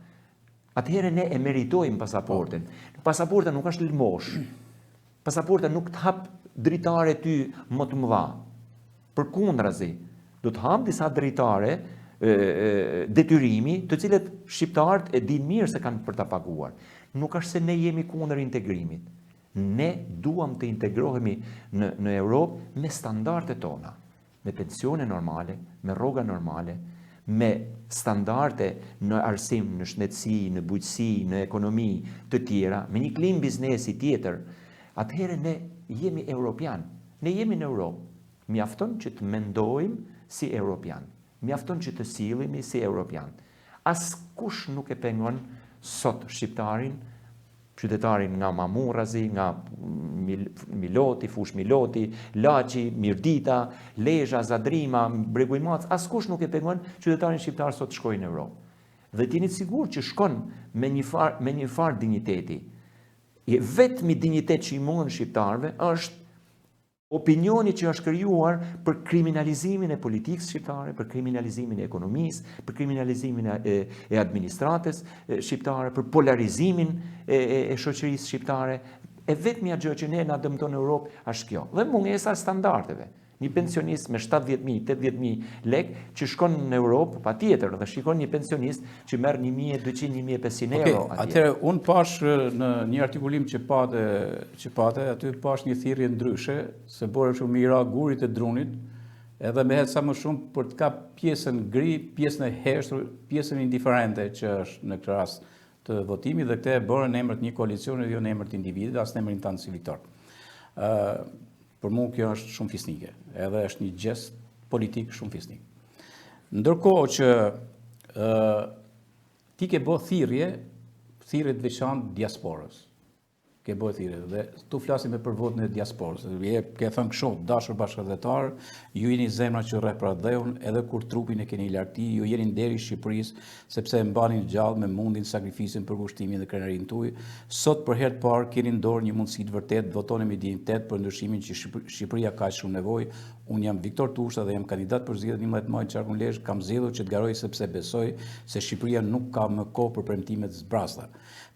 Atëherë ne e meritojmë pasaportën. Pasaporta nuk është lëmosh. Pasaporta nuk të hap dritare ty më të mëdha. Përkundrazi, do të hap disa dritare detyrimi, të cilët shqiptarët e dinë mirë se kanë për ta paguar. Nuk është se ne jemi kundër integrimit. Ne duam të integrohemi në Europë me standardet tona, me pensione normale, me rroga normale, me standarde në arsim, në shëndetësi, në bujqësi, në ekonomi të tjera, me një klim biznesi tjetër. Atëherë ne jemi europian. Ne jemi në Europë. Mjafton që të mendojmë si europian. Mjafton që të sillemi si europian. Askush nuk e pengon sot shqiptarin, qytetarin nga Mamurazi, nga Miloti, Fush Miloti, Laçi, Mirdita, Lezhë, Zadrima, Bregu i Mac, askush nuk e pengon qytetarin shqiptar sot të shkojë në Europë. Dhe t'jeni sigurt që shkon me një farë dinjiteti. Vetmi dinjitet që i mungon shqiptarëve është opinioni që është krijuar për kriminalizimin e politikës shqiptare, për kriminalizimin e ekonomisë, për kriminalizimin e administratës shqiptare, për polarizimin e shoqërisë shqiptare. E vetmja gjë që ne na dëmton në Europë është kjo. Dhe mungesa e standardeve. Një pensionist me 70.000, 80.000 lek që shkon në Europë, patjetër, dhe shikon një pensionist që merr 1.200, 1.500 euro. Atëherë unë pash në një artikulim që pate, aty pash një thirrje ndryshe, se bore shumë mira gurit e drunit, edhe me sa më shumë për të ka pjesën gri, pjesën e heshtur, pjesën indiferente që është në këtë rast të votimit, dhe këtë e bërë në emër të një koalicioni dhe jo në emër të individit, as në emrin tanë si Viktor. Për mua kjo është shumë fisnike, edhe është një gest politik shumë fisnik. Ndërkohë që ti ke bë thirrje të veçantë diasporës. Ke bë thirrje dhe tu flasim për votën e diasporës. Ke thënë kështu, dashur bashkëdhetar, ju jeni zemra që rreh për dheun, edhe kur trupin e keni larti, ju jeni nderi i Shqipërisë, sepse e mbani gjallë me mundin, sakrificën për kushtimin dhe krenarin tuaj. Sot për herë të parë keni në dorë një mundësi të vërtet, votoni me dinjitet për ndryshimin që Shqipëria ka shumë nevojë. Unë jam Viktor Tushta dhe jam kandidat për zgjedhjet 11 maj në Qarkun Lezhë, kam zgjedhur që të garoj sepse besoj se Shqipëria nuk ka më kohë për premtime të zbrasta.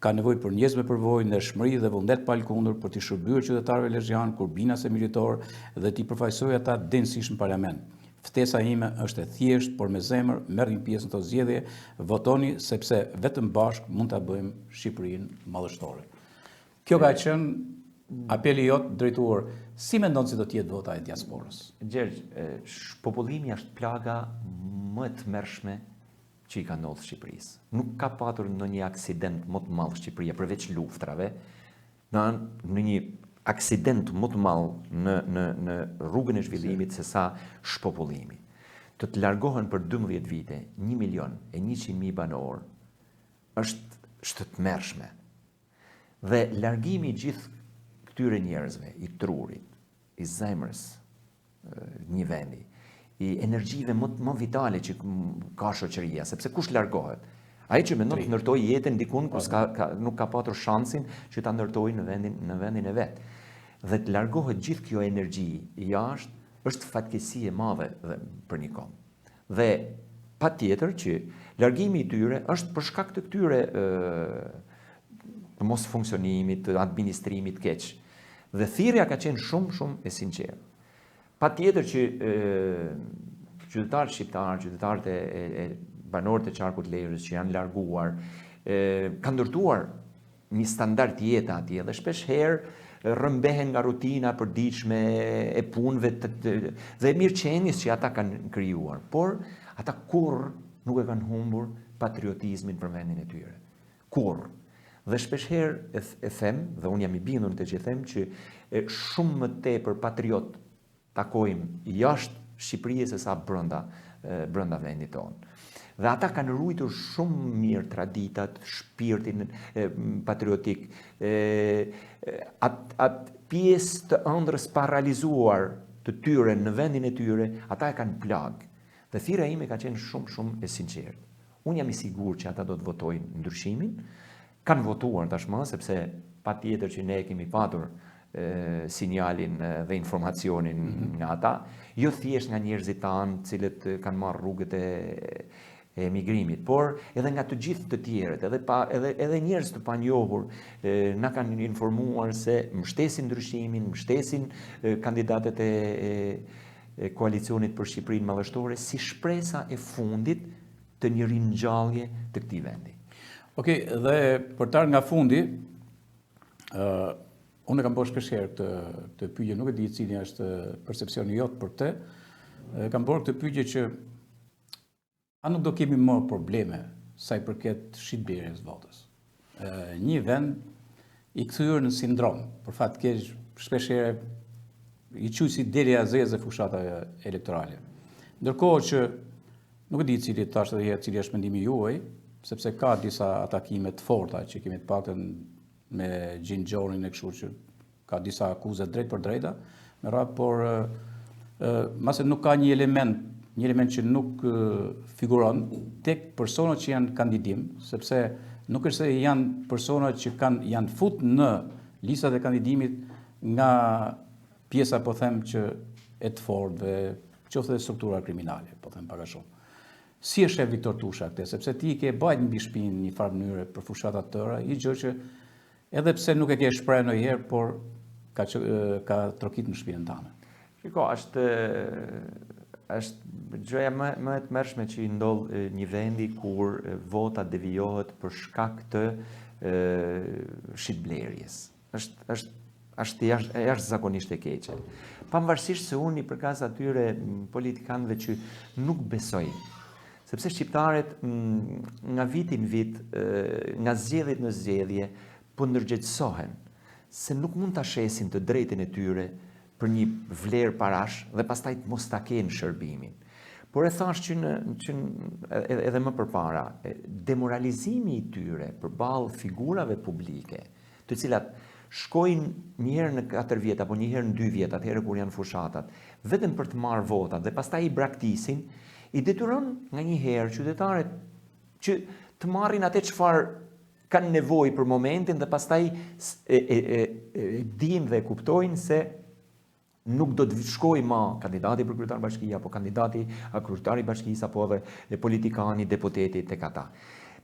Ka nevojë për njerëz me përvojë, ndershmëri dhe vullnet pa lëkundur për të shërbyer qytetarëve lezhjan kur binas e militor dhe t'i përfaqësoj ata densish në parlament. Ftesa ime është e thjeshtë, por me zemër, merrni pjesë në këto zgjedhje, votoni sepse vetëm bashkë mund ta bëjmë Shqipërinë madhështore. Kjo ka qenë apeli jot drejtuar. Si mendon se do të jetë vota e diasporës? Gjergj, popullimi është plaga më e tmerrshme që i ka ndodhur Shqipërisë. Nuk ka patur ndonjë aksident më të madh Shqipëria përveç luftrave, në një aksident më të madh në rrugën e zhvillimit se sa shpopullimi. të largohen për 12 vite 1.100.000 banor është të tmerrshme. Dhe largimi i gjithë këtyre njerëzve, i trurit, i zemrës, një vendi, i energjive më vitale që ka shoqëria, sepse kush largohet? Ai që mendon të ndërtojë jetën dikun ku nuk ka patur shansin që ta ndërtojë në vendin e vet. Dhe të largohet gjithë kjo energji jashtë është fatkeqësi e madhe për një kom. Dhe patjetër që largimi i tyre është për shkak të këtyre të mos funksionimit, të administrimit keq. Dhe thirrja ka qenë shumë e sinqertë. Patjetër që qytetarët shqiptarë, qytetarët e banorët e qarkut Lezhës që janë larguar, kanë ndërtuar një standard jete atje dhe shpesh herë rrëmbehen nga rutina e përditshme e punëve dhe mirëqenies që ata kanë krijuar, por ata kurrë nuk e kanë humbur patriotizmin për vendin e tyre. Kurrë. Dhe shpesh herë e them, dhe unë jam i bindur të që them që shumë më tepër patriot takojmë jashtë Shqipërisë se sa brenda vendit tonë. Dhe ata kanë ruajtur shumë mirë traditat, shpirtin patriotik, atë pjesë të ëndrrës pa realizuar të tyre në vendin e tyre, ata e kanë plag. Dhe thirrja ime ka qenë shumë e sinqertë. Unë jam i sigurt që ata do të votojnë ndryshimin, kanë votuar tashmë sepse patjetër që ne kemi patur sinjalin dhe informacionin nga ata, jo thjesht nga njerëzit tanë cilët kanë marrë rrugët e emigrimit, por edhe nga të gjithë të tjerët, edhe njerëz të panjohur na kanë informuar se mbështesin ndryshimin, mbështesin kandidatët e koalicionit për Shqipërinë Madhështore si shpresa e fundit të një ringjallje të këtij vendi. Okej, dhe për tar nga fundi, unë kam bërë shpeshherë këtë pyetje, nuk e di cili është percepcioni jot për të. Kam bërë këtë pyetje që a nuk do kemi më probleme sa i përket shitblerjes votës. Një vend i kthyer në sindrom, për fat keq shpeshherë i quaj si delja zezë fushata elektorale. Ndërkohë që nuk e di cili tash edhe herë cili është mendimi juaj, sepse ka disa atakime të forta që kemi të paktën me Gjingjorin e kështu që ka disa akuze drejt për drejta, me radhë, por mase nuk ka një element që nuk figuron tek personat që janë kandidim, sepse nuk është se janë personat që janë fut në listat e kandidimit nga pjesa, po them, që e të fortëve, qoftë edhe struktura kriminale, po them pak a shumë. Si e shef Viktor Tusha këtë, sepse ti ke bajt mbi shpinë një farë mënyre për fushatat tëra, i gjë që edhe pse nuk e ke shprehur ndonjëherë, por ka trokit në shpinën tënde. Shiko, është gjëja më e tmerrshme që i ndodh një vendi kur vota devijohet për shkak të shitblerjes. Është jashtëzakonisht e keqe. Pavarësisht se unë i përkas atyre politikanëve që nuk besoj, sepse shqiptarët nga viti në vit, nga zgjedhje në zgjedhje, po ndërgjegjësohen se nuk mund ta shesin të drejtën e tyre për një vlerë parash dhe pastaj mos ta kenë shërbimin. Por e thash që edhe më përpara, demoralizimi i tyre përballë figurave publike, të cilat shkojnë një herë në 4 vjet apo një herë në 2 vjet, atëherë kur janë fushatat, vetëm për të marrë votat dhe pastaj i braktisin, i detyron nga një herë qytetarët që të marrin atë çfarë kanë nevojë për momentin dhe pastaj dinë dhe kuptojnë se nuk do të shkojë më kandidati për kryetar bashkie apo kandidati kryetari i bashkisë apo edhe politikani, deputeti tek ata.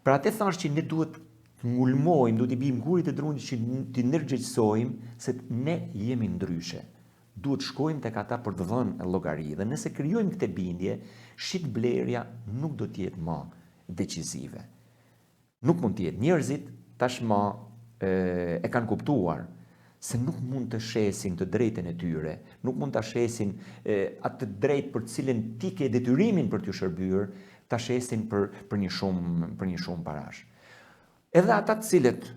Pra atë thash që ne duhet të ngulmojmë, duhet i bijmë gurit e drunit që të ndërgjegjësojmë se ne jemi ndryshe. Duhet shkojmë tek ata për të dhënë llogari dhe nëse krijojmë këtë bindje, shitblerja nuk do të jetë më decisive. Nuk mund të jetë. Njerëzit tashmë e kanë kuptuar se nuk mund të shesin të drejtën e tyre, nuk mund të shesin atë drejt për cilën ti ke detyrimin për t'ju shërbyer, ta shesin për një shumë parash. Edhe ata të cilët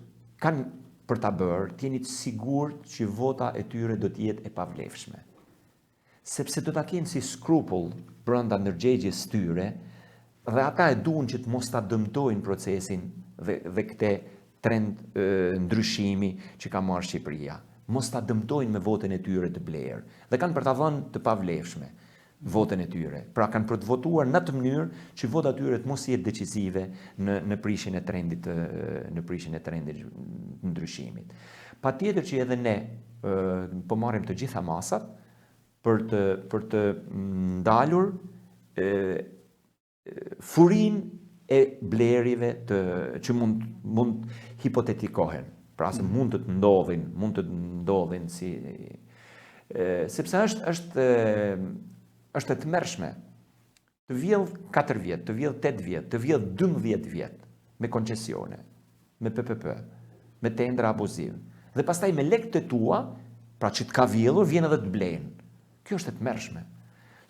kanë për ta bërë, t'jeni të sigurt që vota e tyre do të jetë e pavlefshme. sepse do ta kenë si skrupull brenda ndërgjegjes tyre dhe ata e duan që të mos ta dëmtojnë procesin dhe këtë trend ndryshimi që ka marrë Shqipëria. Mos ta dëmtojnë me votën e tyre të blerë dhe kanë për ta dhënë të pavlefshme votën e tyre. Pra kanë për të votuar në atë mënyrë që vota e tyre të mos jetë decisive në prishjen e trendit të ndryshimit. Patjetër që edhe ne po marrim të gjitha masat për të ndalur furinë e blerive që mund hipotetikohen. Pra se mund të ndodhin si sepse është e tmerrshme të vjedh 4 vjet, të vjedh 8 vjet, të vjedh 12 vjet me koncesione, me PPP, me tendra abuziv. Dhe pastaj me lekët e tua, pra që të ka vjedhur, vjen edhe të blenë. Kjo është e tmerrshme.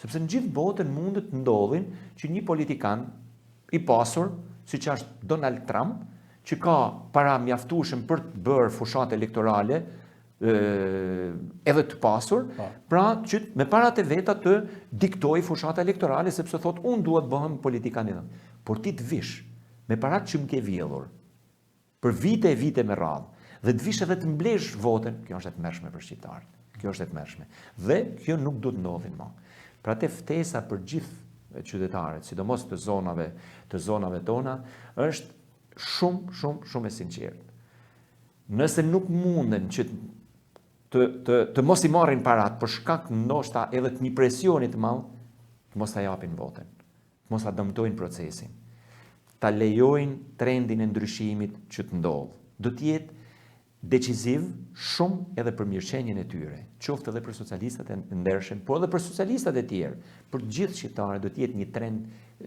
Sepse në gjithë botën mundet të ndodhin që një politikan i pasur, siç është Donald Trump, që ka para mjaftueshëm për të bërë fushat elektorale edhe të pasur, pra që me parat e veta të diktoj fushat elektorale, sepse thot unë duhet bëhem politikan i dhënë. Por ti të vish me parat që më ke vjedhur për vite e vite me radhë, dhe të vish edhe të mblesh votën, kjo është e tmerrshme për shqiptarët. Kjo është e tmerrshme. Dhe kjo nuk do të ndodhin më. Pra te ftesa për gjithë qytetarët, sidomos të zonave tona, është shumë e sinqertë. Nëse nuk munden që të mos i marrin parat për shkak ndoshta edhe të një presioni të madh, të mos ta japin votën, të mos ta dëmtojnë procesin, ta lejojnë trendin e ndryshimit që të ndodh. Do të jetë decisiv shumë edhe për mirëqenien e tyre, qoftë edhe për socialistat e ndershëm, por edhe për socialistat e tjerë, për gjithë shqiptarët do të jetë një trend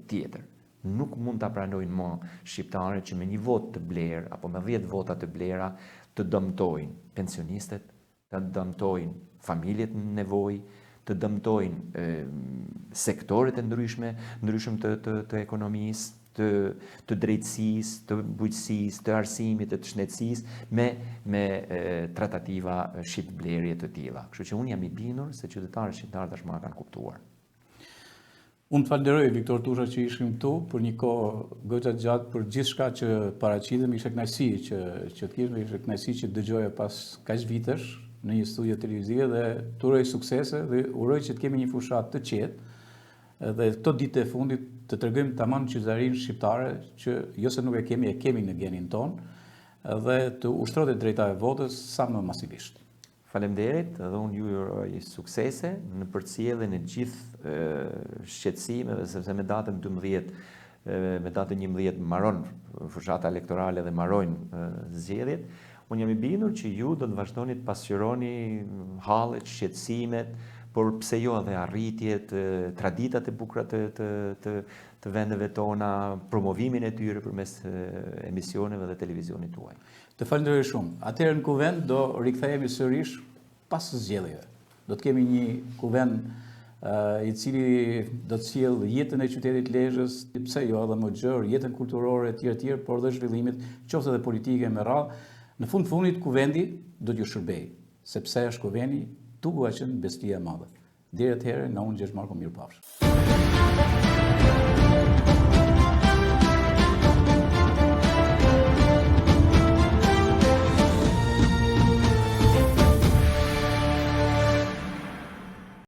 tjetër. Nuk mund ta pranojnë më shqiptarët që me një votë të blerë apo me 10 vota të blera të dëmtojnë pensionistet, të dëmtojnë familjet në nevojë, të dëmtojnë sektorët e ndryshëm të ekonomisë, të drejtësisë, të bujqësisë, të arsimit, të shëndetësisë me tratativa shqipblerje të tilla. Kështu që unë jam i bindur se qytetarët shqiptarë tashmë kanë kuptuar. Unë të falenderoj Viktor Tusha që ishim këtu për një kohë goxha gjatë për gjithçka që paraqitëm. Ishte kënaqësi që të kishim, ishte kënaqësi që dëgjoja pas kaq vitesh në një studio televizive dhe të uroj suksese dhe uroj që të kemi një fushat të qetë dhe këto ditë e fundit të tregojmë tamam qytetarinë shqiptare që jo se nuk e kemi në genin ton dhe të ushtrohet drejta e votës sa më masivisht. Faleminderit edhe unë ju uroj suksese në përcjelljen e gjithë shqetësimeve, sepse me datën 12, me datën 11 mbaron fushata elektorale dhe mbarojnë zgjedhjet. Unë jam i bindur që ju do të vazhdoni të pasqyroni hallet, shqetësimet, por pse jo edhe arritjet, traditat e bukura të vendeve tona, promovimin e tyre përmes emisioneve dhe televizionit tuaj. Të falenderoj shumë. Atëherë në kuvend do rikthehemi sërish pas zgjedhjeve. Do të kemi një kuvend i cili do të sjellë jetën e qytetit Lezhës, pse jo edhe më gjerë, jetën kulturore e tjerë, por dhe zhvillimit, qoftë edhe politike me radhë. Në fundit kuvendi do t'ju shërbej, sepse është kuvendi tugu qenë bestia e madhe. Deri atëherë, na unë Gjergj Marko, mirupafshim.